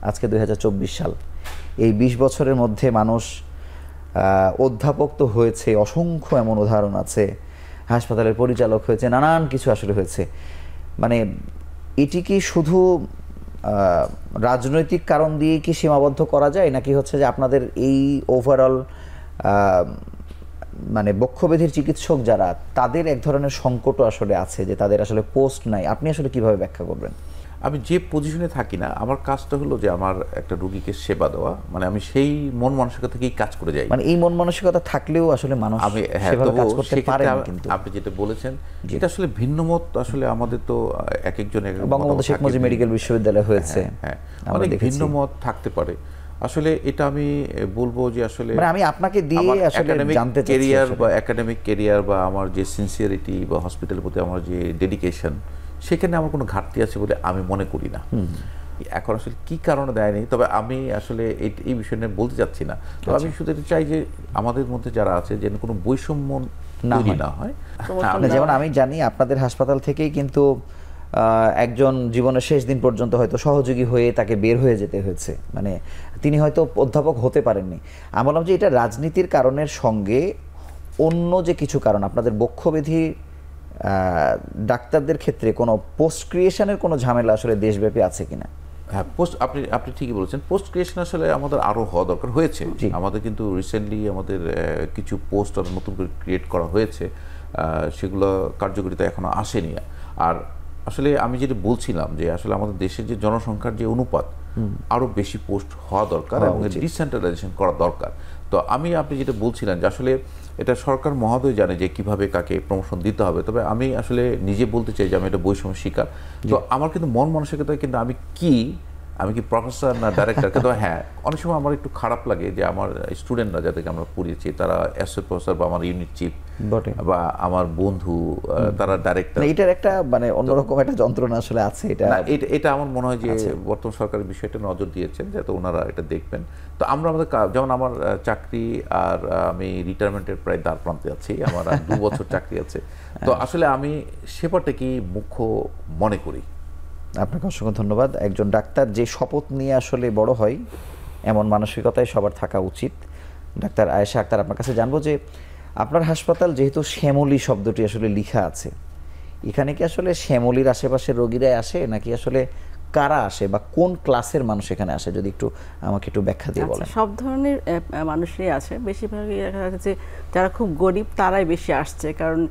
আজকে 2024 সাল। এই 20 বছরের মধ্যে মানুষ অধ্যাপক তো হয়েছে, অসংখ্য এমন উদাহরণ আছে, হাসপাতালের পরিচালক হয়েছে, নানান কিছু আসলে হয়েছে। মানে এটি কি শুধু রাজনৈতিক কারণ দিয়ে কি সীমাবদ্ধ করা যায়, নাকি হচ্ছে যে আপনাদের এই ওভারঅল মানে বক্ষব্যাধির চিকিৎসক যারা, তাদের এক ধরনের সংকটও আসলে আছে যে তাদের আসলে পোস্ট নাই? আপনি আসলে কিভাবে ব্যাখ্যা করবেন? আমি যে পজিশনে থাকি না, আমার কাজটা হলো যে আমার একটা রোগীকে সেবা দেওয়া, মানে আমি সেই মন মানসিকতা থেকেই কাজ করে যাই। মানে এই মন মানসিকতা থাকলেও আসলে মানুষ সেভাবে কাজ করতে পারে না। কিন্তু আপনি যেটা বলেছেন এটা আসলে ভিন্ন মত, আসলে আমাদের তো এক একজন বঙ্গবন্ধু শেখ মুজিব মেডিকেল বিশ্ববিদ্যালয় হয়েছে, অনেক ভিন্ন মত থাকতে পারে। আসলে এটা আমি বলবো যে আসলে মানে আমি আপনাকে দিয়ে আসলে জানতে চাচ্ছি ক্যারিয়ার বা একাডেমিক ক্যারিয়ার বা আমার যে সিনসিয়ারিটি বা হসপিটালের প্রতি আমার যে ডেডিকেশন, সেখানে আমার কোনো ঘাটতি আছে বলে আমি মনে করি না। এখন আসলে কি কারণে দেয়নি, তবে আমি আসলে এই বিষয় নিয়ে বলতে চাচ্ছি না। তো আমি শুধু এটা চাই যে আমাদের মধ্যে যারা আছে যেন কোনো বৈষম্য না হয়। যেমন আমি জানি আপনাদের হাসপাতাল থেকেই কিন্তু একজন জীবনের শেষ দিন পর্যন্ত হয়তো সহযোগী হয়ে তাকে বের হয়ে যেতে হয়েছে, মানে তিনি হয়তো অধ্যাপক হতে পারেননি। আমি বললাম যে এটা রাজনীতির কারণের সঙ্গে অন্য যে কিছু কারণ, আপনাদের বক্ষব্যাধি ডাক্তারদের ক্ষেত্রে কোনো পোস্ট ক্রিয়েশনের কোনো ঝামেলা আসলে দেশব্যাপী আছে কিনা? হ্যাঁ, আপনি ঠিকই বলেছেন, পোস্ট ক্রিয়েশন আসলে আমাদের আরও হওয়া দরকার হয়েছে। আমাদের কিন্তু রিসেন্টলি আমাদের কিছু পোস্ট নতুন করে ক্রিয়েট করা হয়েছে, সেগুলো কার্যকারিতা এখনো আসেনি। আর আসলে আমি যেটা বলছিলাম যে আসলে আমাদের দেশের যে জনসংখ্যার যে অনুপাত, আরও বেশি পোস্ট হওয়া দরকার এবং ডিসেন্ট্রালাইজেশন করা দরকার। তো আপনি যেটা বলছিলেন যে আসলে এটা সরকার মহোদয় জানে যে কিভাবে কাকে প্রমোশন দিতে হবে, তবে আমি আসলে নিজে বলতে চাই যে আমি এটা বৈষম্য শিকার। তো আমার কিন্তু মন মানসিকতা কিন্তু আমি কি আমি কি প্রফেসর না ডাইরেক্টর, কিন্তু হ্যাঁ অনেক সময় আমার একটু খারাপ লাগে যে আমার স্টুডেন্টরা যাদেরকে আমরা পড়িয়েছি তারা অ্যাসোসিয়েট প্রফেসর বা আমার ইউনিট চিফ বটে। বা আমার বন্ধু তারা ডাইরেক্টর। এটার একটা মানে অন্যরকম একটা যন্ত্রণা আসলে আছে। এটা আমার মনে হয় যে বর্তমান সরকারের বিষয়টা নজর দিয়েছেন, যাতে ওনারা এটা দেখবেন। তো আমরা আমাদের যেমন আমার চাকরি আর আমি রিটায়ারমেন্টের প্রায় দ্বার প্রান্তে আছি, আমার আর 2 বছর চাকরি আছে। তো আসলে আমি সেবাটাকেই মুখ্য মনে করি। আপনাকে অসংখ্য ধন্যবাদ। একজন ডাক্তার যে শপথ নিয়ে আসলে বড় হয়, এমন মানসিকতায় সবার থাকা উচিত। ডাক্তার আয়েশা আক্তার, আপনার কাছে জানবো যে আপনার হাসপাতাল যেহেতু শ্যামলী শব্দটি আসলে লিখা আছে, এখানে কি আসলে শ্যামলীর আশেপাশের রোগীরাই আসে, নাকি আসলে কারা আসে বা কোন ক্লাসের মানুষ এখানে আসে, যদি একটু আমাকে একটু ব্যাখ্যা দিয়ে বলেন। সব ধরনের মানুষই আছে, বেশিরভাগই দেখা যাচ্ছে যারা খুব গরিব তারাই বেশি আসছে, কারণ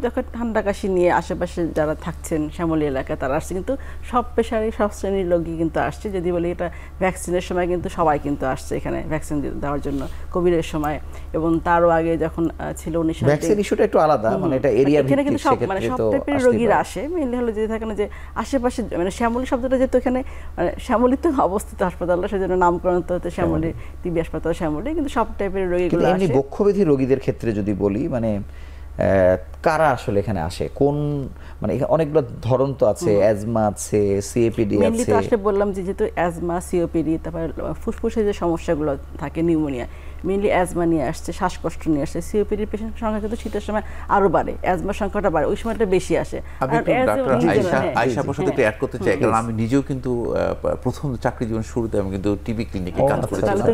যখন ঠান্ডা কাশি নিয়ে আশেপাশে যারা থাকছেন শ্যামলী এলাকায় তারা আসছে, কিন্তু সব পেশারই সব শ্রেণীর লোকই কিন্তু আসছে। যদি বলি এটা ভ্যাকসিনের সময় কিন্তু সবাই কিন্তু আসছে এখানে ভ্যাকসিন দেওয়ার জন্য, কোভিডের সময় এবং তারও আগে যখন ছিল 19 ভ্যাকসিন ইস্যুটা একটু আলাদা, মানে এটা এরিয়া ভিত্তিক, কিন্তু সব মানে সব টাইপের রোগীরা আসে। মেইনলি হলো যে থাকে না যে আশেপাশে মানে শ্যামলী শব্দটা যেহেতু এখানে মানে শ্যামলীতে অবস্থিত হাসপাতালটা, সেজন্য নামকরণ তো হতে শ্যামলী টিবি হাসপাতাল শ্যামলী, কিন্তু সব টাইপের রোগীগুলো আসে। এমনি বক্ষব্যাধি রোগীদের ক্ষেত্রে যদি বলি, মানে কারা আসলে এখানে আসে, কোন মানে অনেকগুলো ধরন তো আছে, অ্যাজমা আছে, সিএপিডি আছে। মেইনলি তো আসলে বললাম যে যেহেতু অ্যাজমা, সিওপিডি, তারপর ফুসফুসের যে সমস্যাগুলো থাকে, নিউমোনিয়া, মেইনলি অ্যাজমা নিয়ে আসছে, শ্বাসকষ্ট নিয়ে আসছে। সিওপিডির পেশেন্টের সংখ্যা কিন্তু শীতের সময় আরো বাড়ে, অ্যাজমার সংখ্যাটা বাড়ে, ওই সময়টা বেশি আসে। আমি একটু ডাক্তার আয়েশা আপনার সাথে একটু অ্যাড করতে চাই, কারণ আমি নিজেও কিন্তু প্রথম চাকরি জীবন শুরুতে আমি কিন্তু টিবি ক্লিনিকে কাজ করেছিলাম।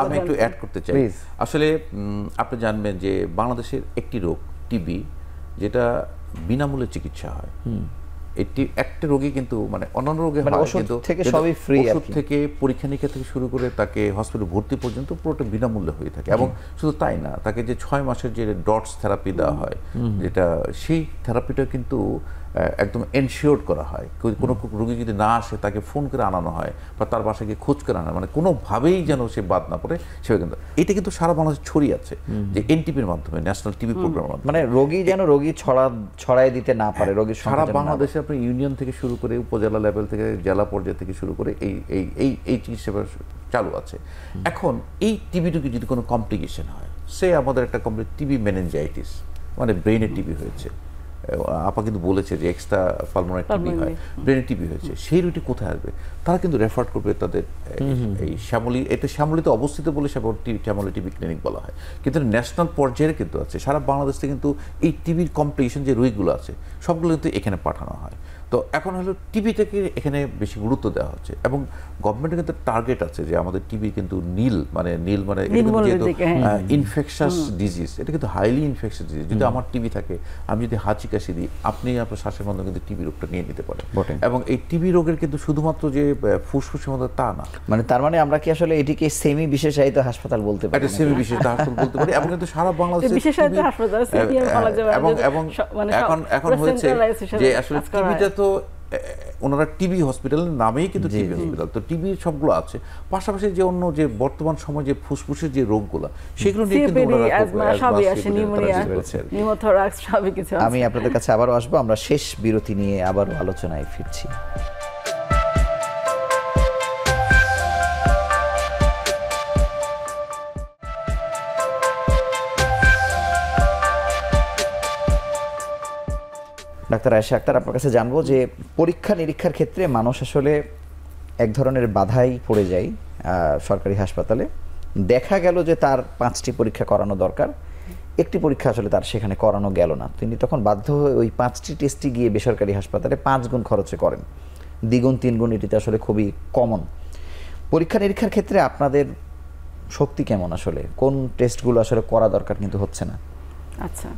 আমি একটু অ্যাড করতে চাই। আসলে আপনি জানবেন যে বাংলাদেশের একটি রোগ টিবি, যেটা বিনামূল্যে চিকিৎসা হয়। এটি একটা রোগী কিন্তু মানে অন্যান্য রোগে হয় কিন্তু সবই ফ্রি, ওষুধ থেকে পরীক্ষা নিরীক্ষা থেকে শুরু করে তাকে হসপিটালে ভর্তি পর্যন্ত পুরোটা বিনামূল্যে হয়ে থাকে। এবং শুধু তাই না, তাকে যে 6 মাসের যে ডটস থেরাপি দেওয়া হয়, যেটা সেই থেরাপিটা কিন্তু একদম এনশিওর করা হয়। কোনো রোগী যদি না আসে তাকে ফোন করে আনানো হয় বা তার বাসায় গিয়ে খোঁজ করে আনা, মানে কোনোভাবেই যেন সে বাদ না পড়ে সেভাবে। কিন্তু এটা কিন্তু সারা বাংলাদেশে ছড়িয়ে আছে যে এনটিপির মাধ্যমে, ন্যাশনাল টিবি প্রোগ্রামের মাধ্যমে, মানে রোগী যেন রোগী ছড়াই দিতে না পারে, রোগীর সারা বাংলাদেশে আপনি ইউনিয়ন থেকে শুরু করে উপজেলা লেভেল থেকে জেলা পর্যায় থেকে শুরু করে এই চিকিৎসা চালু আছে। এখন এই টিবি রোগী যদি কোনো কমপ্লিকেশন হয়, সে আমাদের একটা কমপ্লিট টিবি মেনিনজাইটিস, মানে ব্রেনের টিবি হয়েছে, আপা কিন্তু বলেছে যে এক্সট্রা পালমোনারি টিবি হয়, ব্রেনের টিবি হয়েছে, সেই রোগী কোথায় আসবে? তারা কিন্তু রেফার করবে তাদের এই শ্যামলী, এটা শ্যামলীতে অবস্থিত বলে শ্যামলী টিবি ক্লিনিক বলা হয়, কিন্তু ন্যাশনাল পর্যায়ে কিন্তু আছে। সারা বাংলাদেশ থেকে কিন্তু এই টিবির কমপ্লিকেশন যে রোগীগুলো আছে সবগুলো কিন্তু এখানে পাঠানো হয়। তো এখন হলো টিবিটাকে এখানে বেশি গুরুত্ব দেওয়া হচ্ছে, এবং গভর্নমেন্টের কিন্তু টার্গেট আছে যে আমাদের টিবি কিন্তু নীল মানে যেহেতু ইনফেকশাস ডিজিজ, এটা কিন্তু হাইলি ইনফেকশাস ডিজিজ। যদি আমার টিবি থাকে, আমি যদি হাঁচি কাশি দিই, আপনি আপনার শ্বাসের মাধ্যমে কিন্তু টিবি রোগটা নিয়ে নিতে পারেন। এবং এই টিবি রোগের কিন্তু শুধুমাত্র যে ফুসফুসের মধ্যে তা না, মানে তার মানে আমরা কি আসলে এটিকে সেমি বিশেষায়িত হাসপাতাল বলতে পারি? সেমি বিশেষায়িত হাসপাতাল বলতে পারি। এবং কিন্তু সারা বাংলাদেশে এখন হয়েছে যে আসলে টিবিটা তো ওনারা টিবি হসপিটালের নামেই কিন্তু টিবি হসপিটাল, তো টিবি সবগুলো আছে। পাশাপাশি যে অন্য যে বর্তমান সময় যে ফুসফুসের যে রোগগুলো, সেগুলো নিয়ে কিন্তু আমি আপনাদের কাছে আবারও আসবো। আমরা শেষ বিরতি নিয়ে আবারও আলোচনায় ফিরছি। ডাক্তার আয়েশা আক্তার, আপনার কাছে জানবো যে পরীক্ষা নিরীক্ষার ক্ষেত্রে মানুষ আসলে এক ধরনের বাধাই পড়ে যায় সরকারি হাসপাতালে। দেখা গেল যে তার 5টি পরীক্ষা করানো দরকার, একটি পরীক্ষা আসলে তার সেখানে করানো গেল না, তিনি তখন বাধ্য হয়ে ওই 5টি টেস্টই গিয়ে বেসরকারি হাসপাতালে 5 গুণ খরচে করেন, দ্বিগুণ 3 গুণ, এটিতে আসলে খুবই কমন। পরীক্ষা নিরীক্ষার ক্ষেত্রে আপনাদের শক্তি কেমন, আসলে কোন টেস্টগুলো আসলে করা দরকার কিন্তু হচ্ছে না? আচ্ছা,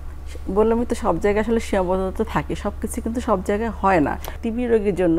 বললামই তো সব জায়গায় আসলে সীমাবদ্ধতা থাকে, সব কিছু কিন্তু সব জায়গায় হয় না। টিবি রোগীর জন্য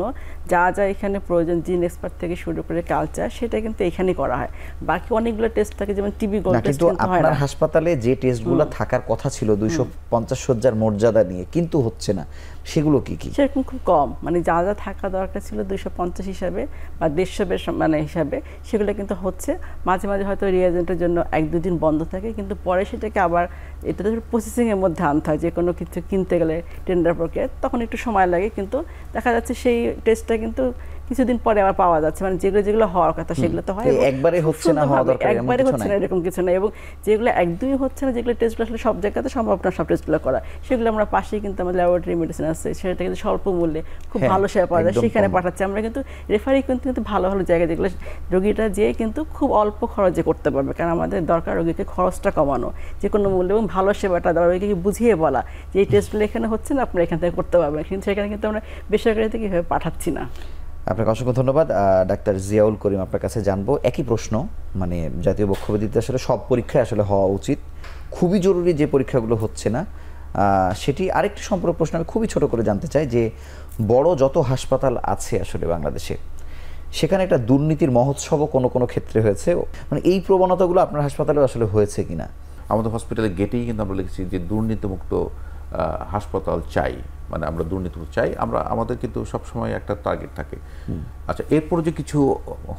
যা যা এখানে প্রয়োজন, জিন এক্সপার্ট থেকে শুরু করে কালচার, সেটা কিন্তু এখানে করা হয়। বাকি অনেকগুলো টেস্ট থাকে, যেমন টিবি গোল্ড টেস্ট কিন্তু হয় না। আপনার হাসপাতালে যে টেস্টগুলো থাকার কথা ছিল 250 শয্যার মর্যাদা নিয়ে, কিন্তু হচ্ছে না, সেগুলো কি কি? সেরকম খুব কম, মানে যা যা থাকা দরকার ছিল 250 হিসাবে বা 150 মানে হিসাবে, সেগুলো কিন্তু হচ্ছে। মাঝে মাঝে হয়তো রিয়েজেন্টের জন্য 1-2 দিন বন্ধ থাকে, কিন্তু পরে সেটাকে আবার এটা প্রসেসিংয়ের মধ্যে আনতে হয়। যে কোনো কিছু কিনতে গেলে টেন্ডার প্রক্রিয়া তখন একটু সময় লাগে, কিন্তু দেখা যাচ্ছে সেই টেস্টটা কিন্তু কিছুদিন পরে আবার পাওয়া যাচ্ছে, মানে যেগুলো যেগুলো হওয়ার কথা সেগুলো তো হয়, একবারে হচ্ছে না, হওয়া দরকার একবারে হচ্ছে না এরকম কিছু না, এবং যেগুলো একদমই হচ্ছে না, যেগুলো টেস্টগুলো আসলে সব জায়গাতে সম্ভব না সব টেস্টগুলো করা, সেগুলো আমরা পাশেই কিন্তু আমাদের ল্যাবরেটরি মেডিসিন আছে, সেটা কিন্তু স্বল্প মূল্যে খুব ভালো সেবা পাওয়া যায়, সেখানে পাঠাচ্ছে আমরা। কিন্তু রেফারি কিন্তু ভালো ভালো জায়গায়, যেগুলো রোগীটা যেয়ে কিন্তু খুব অল্প খরচে করতে পারবে, কারণ আমাদের দরকার রোগীকে খরচটা কমানো, যে কোনো মূল্যে, এবং ভালো সেবাটা দেওয়া, রোগীকে বুঝিয়ে বলা যে এই টেস্টগুলো এখানে হচ্ছে না, আপনারা এখান থেকে করতে পারবেন, কিন্তু সেখানে কিন্তু আমরা বেসরকারিতে কীভাবে পাঠাচ্ছি না। আপনাকে অসংখ্য ধন্যবাদ। ডাক্তার জিয়াউল করিম, আপনার কাছে জানবো একই প্রশ্ন, মানে জাতীয় বক্ষব্যাধিতে আসলে সব পরীক্ষায় আসলে হওয়া উচিত, খুবই জরুরি যে পরীক্ষাগুলো হচ্ছে না সেটি আরেকটি সম্পর্ক প্রশ্ন আমি খুবই ছোট করে জানতে চাই যে বড় যত হাসপাতাল আছে আসলে বাংলাদেশে, সেখানে একটা দুর্নীতির মহোৎসবও কোনো কোনো ক্ষেত্রে হয়েছে, মানে এই প্রবণতাগুলো আপনার হাসপাতালেও আসলে হয়েছে কিনা? আমাদের হসপিটালের গেটেই কিন্তু আমরা লিখেছি যে দুর্নীতিমুক্ত হাসপাতাল চাই, মানে আমরা দুর্নীতিমুক্ত চাই, আমরা আমাদের কিন্তু সবসময় একটা টার্গেট থাকে। আচ্ছা, এরপর যে কিছু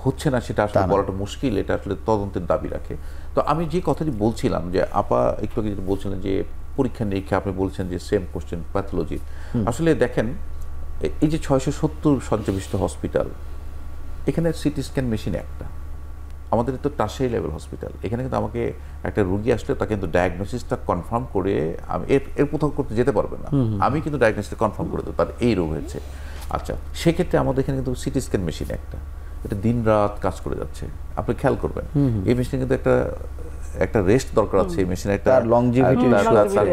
হচ্ছে না সেটা আসলে বলাটা মুশকিল, এটা আসলে তদন্তের দাবি রাখে। তো আমি যে কথাটি বলছিলাম যে আপা একটু আগে যেটা বলছিলেন যে পরীক্ষা নিরীক্ষা, আপনি বলছেন যে সেম কোশ্চেন প্যাথোলজি, আসলে দেখেন এই যে 670 শয্যাবিশিষ্ট হসপিটাল, এখানে সিটি স্ক্যান মেশিন একটা, আমাদের তো টাশাই লেভেল হসপিটাল, এখানে কিন্তু আমাকে একটা রুগী আসলে তাকে কিন্তু ডায়াগনোসিসটা কনফার্ম করে আমি এর কোথাও করতে যেতে পারবে না, আমি কিন্তু ডায়াগনোসিসটা কনফার্ম করে দেবো তার এই রোগ হয়েছে। আচ্ছা, সেক্ষেত্রে আমাদের এখানে কিন্তু সিটি স্ক্যান মেশিন একটা, এটা দিন রাত কাজ করে যাচ্ছে, আপনি খেয়াল করবেন এই মেশিনে কিন্তু একটা রেস্ট দরকার আছে, এই মেশিনে একটা লংজিভিটি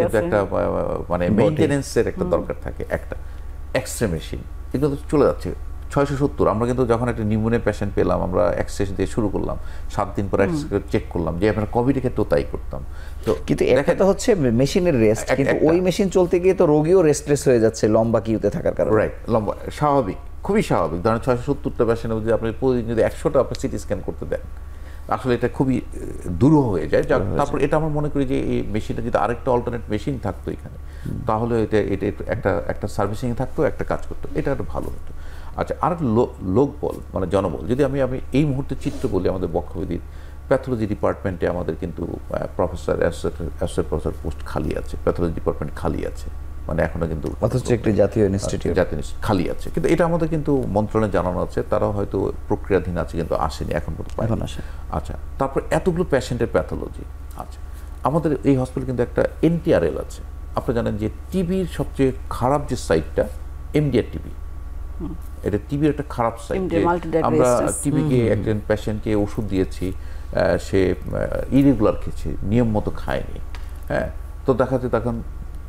কিন্তু একটা মানে মেইনটেনেন্সের একটা দরকার থাকে। একটা এক্সরে মেশিন, এগুলো তো চলে যাচ্ছে 670। আমরা কিন্তু যখন একটা নিউমোনিয়া পেশেন্ট পেলাম, আমরা এক্সরে দিয়ে শুরু করলাম, 7 দিন পর এক্সরে চেক করলাম, যে আমরা কোভিডের ক্ষেত্রেও তাই করতাম। তো কিন্তু একটা তো হচ্ছে মেশিনের রেস্ট, কিন্তু ওই মেশিন চলতে গিয়ে তো রোগীও রেস্টলেস হয়ে যাচ্ছে লম্বা কিউতে থাকার কারণে। রাইট, লম্বা, স্বাভাবিক, খুবই স্বাভাবিক। ধরেন 670টা পেশেন্টের যদি আপনি প্রতিদিন যদি 100টা আপনি সিটি স্ক্যান করতে দেন, আসলে এটা খুবই দুরূহ হয়ে যায়। তারপর এটা আমরা মনে করি যে এই মেশিনটা যদি আরেকটা অল্টারনেট মেশিন থাকতো এখানে, তাহলে এটা একটা সার্ভিসিং থাকতো, একটা কাজ করতো, এটা একটা ভালো হতো। আচ্ছা, আর লোকবল মানে জনবল, যদি আমি এই মুহূর্তে চিত্র বলি, আমাদের বক্ষব্যাধির প্যাথোলজি ডিপার্টমেন্টে আমাদের কিন্তু প্রফেসর অ্যাসোসিয়েট প্রফেসর পোস্ট খালি আছে, প্যাথোলজি ডিপার্টমেন্ট খালি আছে, মানে এখনো কিন্তু অথচ একটি জাতীয় ইনস্টিটিউট খালি আছে, কিন্তু এটা আমাদের কিন্তু মন্ত্রণালয়ে জানানো আছে, তারাও হয়তো প্রক্রিয়াধীন আছে, কিন্তু আসেনি এখন পর্যন্ত। আচ্ছা, তারপর এতগুলো পেশেন্টের প্যাথোলজি। আচ্ছা, আমাদের এই হসপিটালে কিন্তু একটা এনটিআরএল আছে। আপনারা জানেন যে টিবির সবচেয়ে খারাপ যে সাইটটা এমডিআর টিবি, এটা টিবির একটা খারাপ সাইট। আমরা টিবিকে একজন পেশেন্টকে ওষুধ দিয়েছি, সে ইরেগুলার খেয়েছে, নিয়ম মতো খায়নি, হ্যাঁ, তো দেখাচ্ছে তখন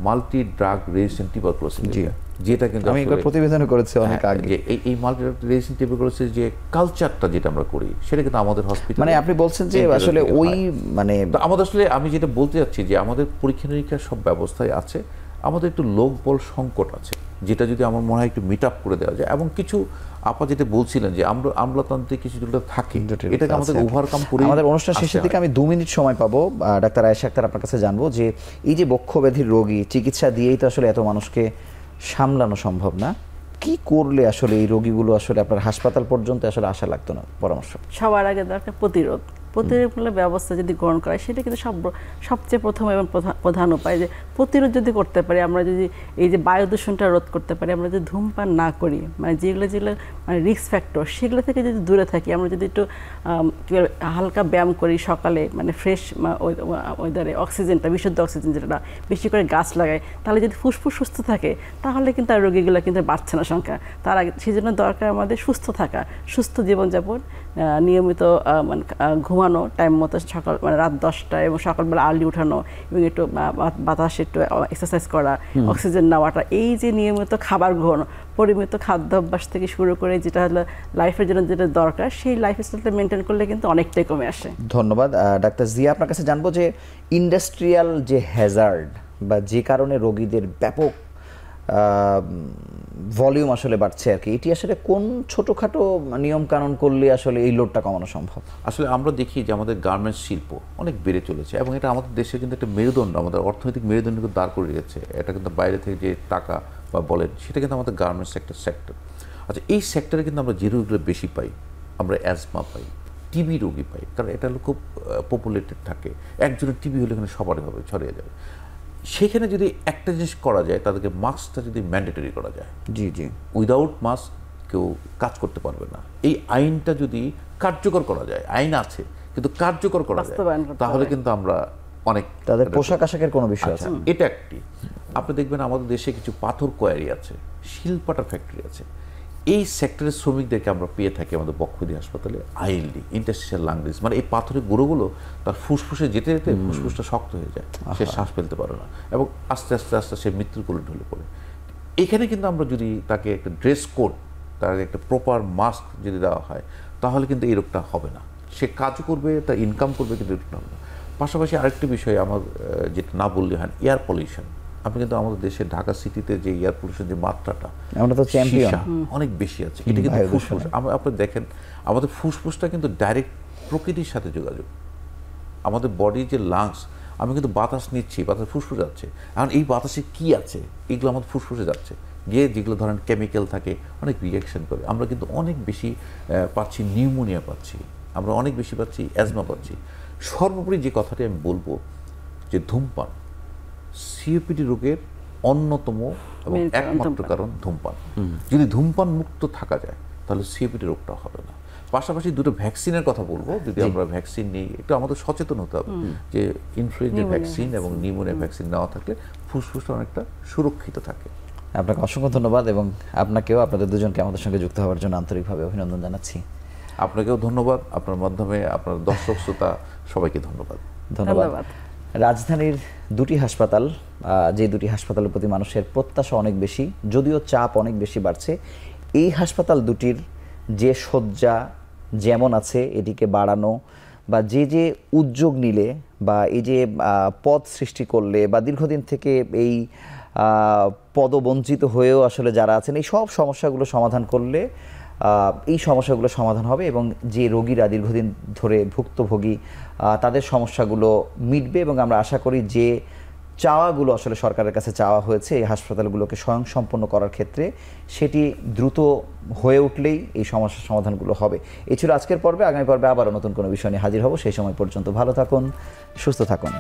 মাল্টি ড্রাগ রেজিস্ট্যান্ট টিউবারকুলোসিস, যেটা কিন্তু আমি একবার প্রতিবেদন করেছি অনেক আগে, যে এই মাল্টি ড্রাগ রেজিস্ট্যান্ট টিউবারকুলোসিস যে কালচারটা যেটা আমরা করি, সেটা কিন্তু আমাদের হসপিটাল, মানে আপনি বলছেন যে আসলে ওই মানে আমাদের আসলে আমি যেটা বলতে যাচ্ছি যে আমাদের পরীক্ষা নিরীক্ষার সব ব্যবস্থায় আছে, আমাদের একটু লোকবল সংকট আছে, যেটা যদি আমার মনে হয় একটু মিট আপ করে দেওয়া যায়। এবং কিছু আপা যেটা বলছিলেন যে আমলাতান্ত্রিক কিছু যেটা থাকে, এটাকে আমাদের ওভারকাম করে। আমাদের অনুষ্ঠান শেষের দিকে আমি 2 মিনিট সময় পাবো, ডাক্তার আয়েশা আক্তার, আপনার কাছে জানবো যে এই যে বক্ষব্যাধির রোগী, চিকিৎসা দিয়েই তো আসলে এত মানুষকে সামলানো সম্ভব না, কি করলে আসলে এই রোগীগুলো আসলে আপনার হাসপাতাল পর্যন্ত আসলে আসা লাগতো না? পরামর্শ সবার আগে দরকার প্রতিরোধমূলক ব্যবস্থা যদি গ্রহণ করা, সেটা কিন্তু সবচেয়ে প্রথম এবং প্রধান উপায়। যে প্রতিরোধ যদি করতে পারি, আমরা যদি এই যে বায়ু দূষণটা রোধ করতে পারি, আমরা যদি ধূমপান না করি, মানে যেগুলো মানে রিস্ক ফ্যাক্টর, সেগুলো থেকে যদি দূরে থাকি, আমরা যদি একটু হালকা ব্যায়াম করি সকালে, মানে ফ্রেশ ওয়েদারে অক্সিজেনটা, বিশুদ্ধ অক্সিজেন যেটা, বেশি করে গাছ লাগাই, তাহলে যদি ফুসফুস সুস্থ থাকে, তাহলে কিন্তু আর রোগীগুলো কিন্তু বাড়ছে না সংখ্যা। তার আগে সেই জন্য দরকার আমাদের সুস্থ থাকা, সুস্থ জীবনযাপন, নিয়মিত মানে ঘুমানো টাইম মতো, সকাল মানে রাত 10টায়, এবং সকালবেলা আর্লি উঠানো, এবং একটু বাতাসে একটু এক্সারসাইজ করা, অক্সিজেন নেওয়াটা, এই যে নিয়মিত খাবার গ্রহণ, পরিমিত খাদ্যাভ্যাস থেকে শুরু করে যেটা হলো লাইফের জন্য যেটা দরকার, সেই লাইফস্টাইলটা মেনটেন করলে কিন্তু অনেকটাই কমে আসে। ধন্যবাদ। ডাক্তার জিয়া, আপনার কাছে জানবো যে ইন্ডাস্ট্রিয়াল যে হ্যাজার্ড বা যে কারণে রোগীদের ব্যাপক ভলিউম আসলে বাড়ছে আর কি, এটি আসলে কোন ছোটোখাটো নিয়ম কানুন করলে আসলে এই লোডটা কমানো সম্ভব? আসলে আমরা দেখি যে আমাদের গার্মেন্টস শিল্প অনেক বেড়ে চলেছে, এবং এটা আমাদের দেশে কিন্তু একটা মেরুদণ্ড, আমাদের অর্থনৈতিক মেরুদণ্ডকে দাঁড় করে রেখেছে। এটা কিন্তু বাইরে থেকে যে টাকা বা বলেন, সেটা কিন্তু আমাদের গার্মেন্টস একটা সেক্টর। আচ্ছা, এই সেক্টরে কিন্তু আমরা যে রোগগুলো বেশি পাই, আমরা অ্যাজমা পাই, টিবি রোগী পাই, কারণ এটা হলো খুব পপুলেটেড থাকে। একজনের টিবি হলে এখানে সবারই হবে, ছড়িয়ে যাবে। সেখানে যদি একটা জিনিস করা যায়, তাদেরকে মাস্কটা যদি ম্যান্ডেটরি করা যায়, জি জি, উইদাউট মাস্ক কেউ কাজ করতে পারবে না। এই আইনটা যদি কার্যকর করা যায়, আইন আছে কিন্তু কার্যকর করা যায়, বাস্তবায়ন করতে তাহলে হবে। কিন্তু আমরা অনেক তাদের পোশাক আশাকের কোনো বিষয় আছে? আচ্ছা, এটা একটি। আপনি দেখবেন আমাদের দেশে কিছু পাথর কোয়ারি আছে, শিলপাটার ফ্যাক্টরি আছে, এই সেক্টরের শ্রমিকদেরকে আমরা পেয়ে থাকি আমাদের বক্ষব্যাধি হাসপাতালে আইএলডি, ইন্টারস্টিশিয়াল লাং ডিজিজ, মানে এই পাথরের গুঁড়োগুলো তার ফুসফুসে যেতে যেতে ফুসফুসটা শক্ত হয়ে যায়, সে শ্বাস ফেলতে পারে না এবং আস্তে আস্তে আস্তে সে মৃত্যুর কোলে ঢলে পড়ে। এখানে কিন্তু আমরা যদি তাকে একটা ড্রেস কোড, তার একটা প্রপার মাস্ক যদি দেওয়া হয়, তাহলে কিন্তু এই রোগটা হবে না। সে কাজ করবে, তার ইনকাম করবে, কিন্তু এই রোগটা হবে না। পাশাপাশি আরেকটি বিষয় আমার যেটা না বললে হয়, এয়ার পলিউশন। আপনি কিন্তু আমাদের দেশে ঢাকা সিটিতে যে এয়ার পলিউশন যে মাত্রাটা, আমরা তো চ্যাম্পিয়ন, সীসা অনেক বেশি আছে। এটা কিন্তু ফুসফুস, আপনি দেখেন আমাদের ফুসফুসটা কিন্তু ডাইরেক্ট প্রকৃতির সাথে যোগাযোগ। আমাদের বডির যে লাংস, আমি কিন্তু বাতাস নিচ্ছি, বাতাস ফুসফুসে যাচ্ছে, এখন এই বাতাসে কি আছে এগুলো আমাদের ফুসফুসে যাচ্ছে, গিয়ে যেগুলো ধরেন কেমিক্যাল থাকে অনেক রিয়াকশন করে, আমরা কিন্তু অনেক বেশি পাচ্ছি নিউমোনিয়া পাচ্ছি, আমরা অনেক বেশি পাচ্ছি অ্যাজমা পাচ্ছি। সর্বোপরি যে কথাটি আমি বলবো যে ধূমপান সিওপিডি রোগের অন্যতম এবং একমাত্র কারণ ধূমপান। যদি ধূমপান মুক্ত থাকা যায় তাহলে সিওপিডি রোগটা হবে না। পাশাপাশি দুটো ভ্যাকসিনের কথা বলবো, যদি আমরা ভ্যাকসিন নিই, একটু আমাদের সচেতন হতে হবে যে ইনফ্লুয়েঞ্জা ভ্যাকসিন এবং নিউমোনিয়া ভ্যাকসিন নেওয়া থাকলে ফুসফুসটা অনেকটা সুরক্ষিত থাকে। আপনাকে অসংখ্য ধন্যবাদ এবং আপনাকেও, আপনাদের দুজনকে আমাদের সঙ্গে যুক্ত হওয়ার জন্য আন্তরিকভাবে অভিনন্দন জানাচ্ছি। আপনাকেও ধন্যবাদ, আপনার মাধ্যমে আপনার দর্শক শ্রোতা সবাইকে ধন্যবাদ। ধন্যবাদ। রাজধানীর দুটি হাসপাতাল, যে দুটি হাসপাতালের প্রতি মানুষের প্রত্যাশা অনেক বেশি, যদিও চাপ অনেক বেশি বাড়ছে, এই হাসপাতাল দুটির যে শয্যা যেমন আছে এটিকে বাড়ানো বা যে যে উদ্যোগ নিলে বা এই যে পদ সৃষ্টি করলে বা দীর্ঘদিন থেকে এই পদবঞ্চিত হয়েও আসলে যারা আছেন, এই সব সমস্যাগুলো সমাধান করলে এই সমস্যাগুলো সমাধান হবে এবং যে রোগীরা দীর্ঘদিন ধরে ভুক্তভোগী তাদের সমস্যাগুলো মিটবে এবং আমরা আশা করি যে চাওয়াগুলো আসলে সরকারের কাছে চাওয়া হয়েছে এই হাসপাতালগুলোকে স্বয়ংসম্পন্ন করার ক্ষেত্রে, সেটি দ্রুত হয়ে উঠলেই এই সমস্যার সমাধানগুলো হবে। এই ছিল আজকের পর্বে। আগামী পর্বে আবারও নতুন কোনো বিষয় নিয়ে হাজির হব। সেই সময় পর্যন্ত ভালো থাকুন, সুস্থ থাকুন।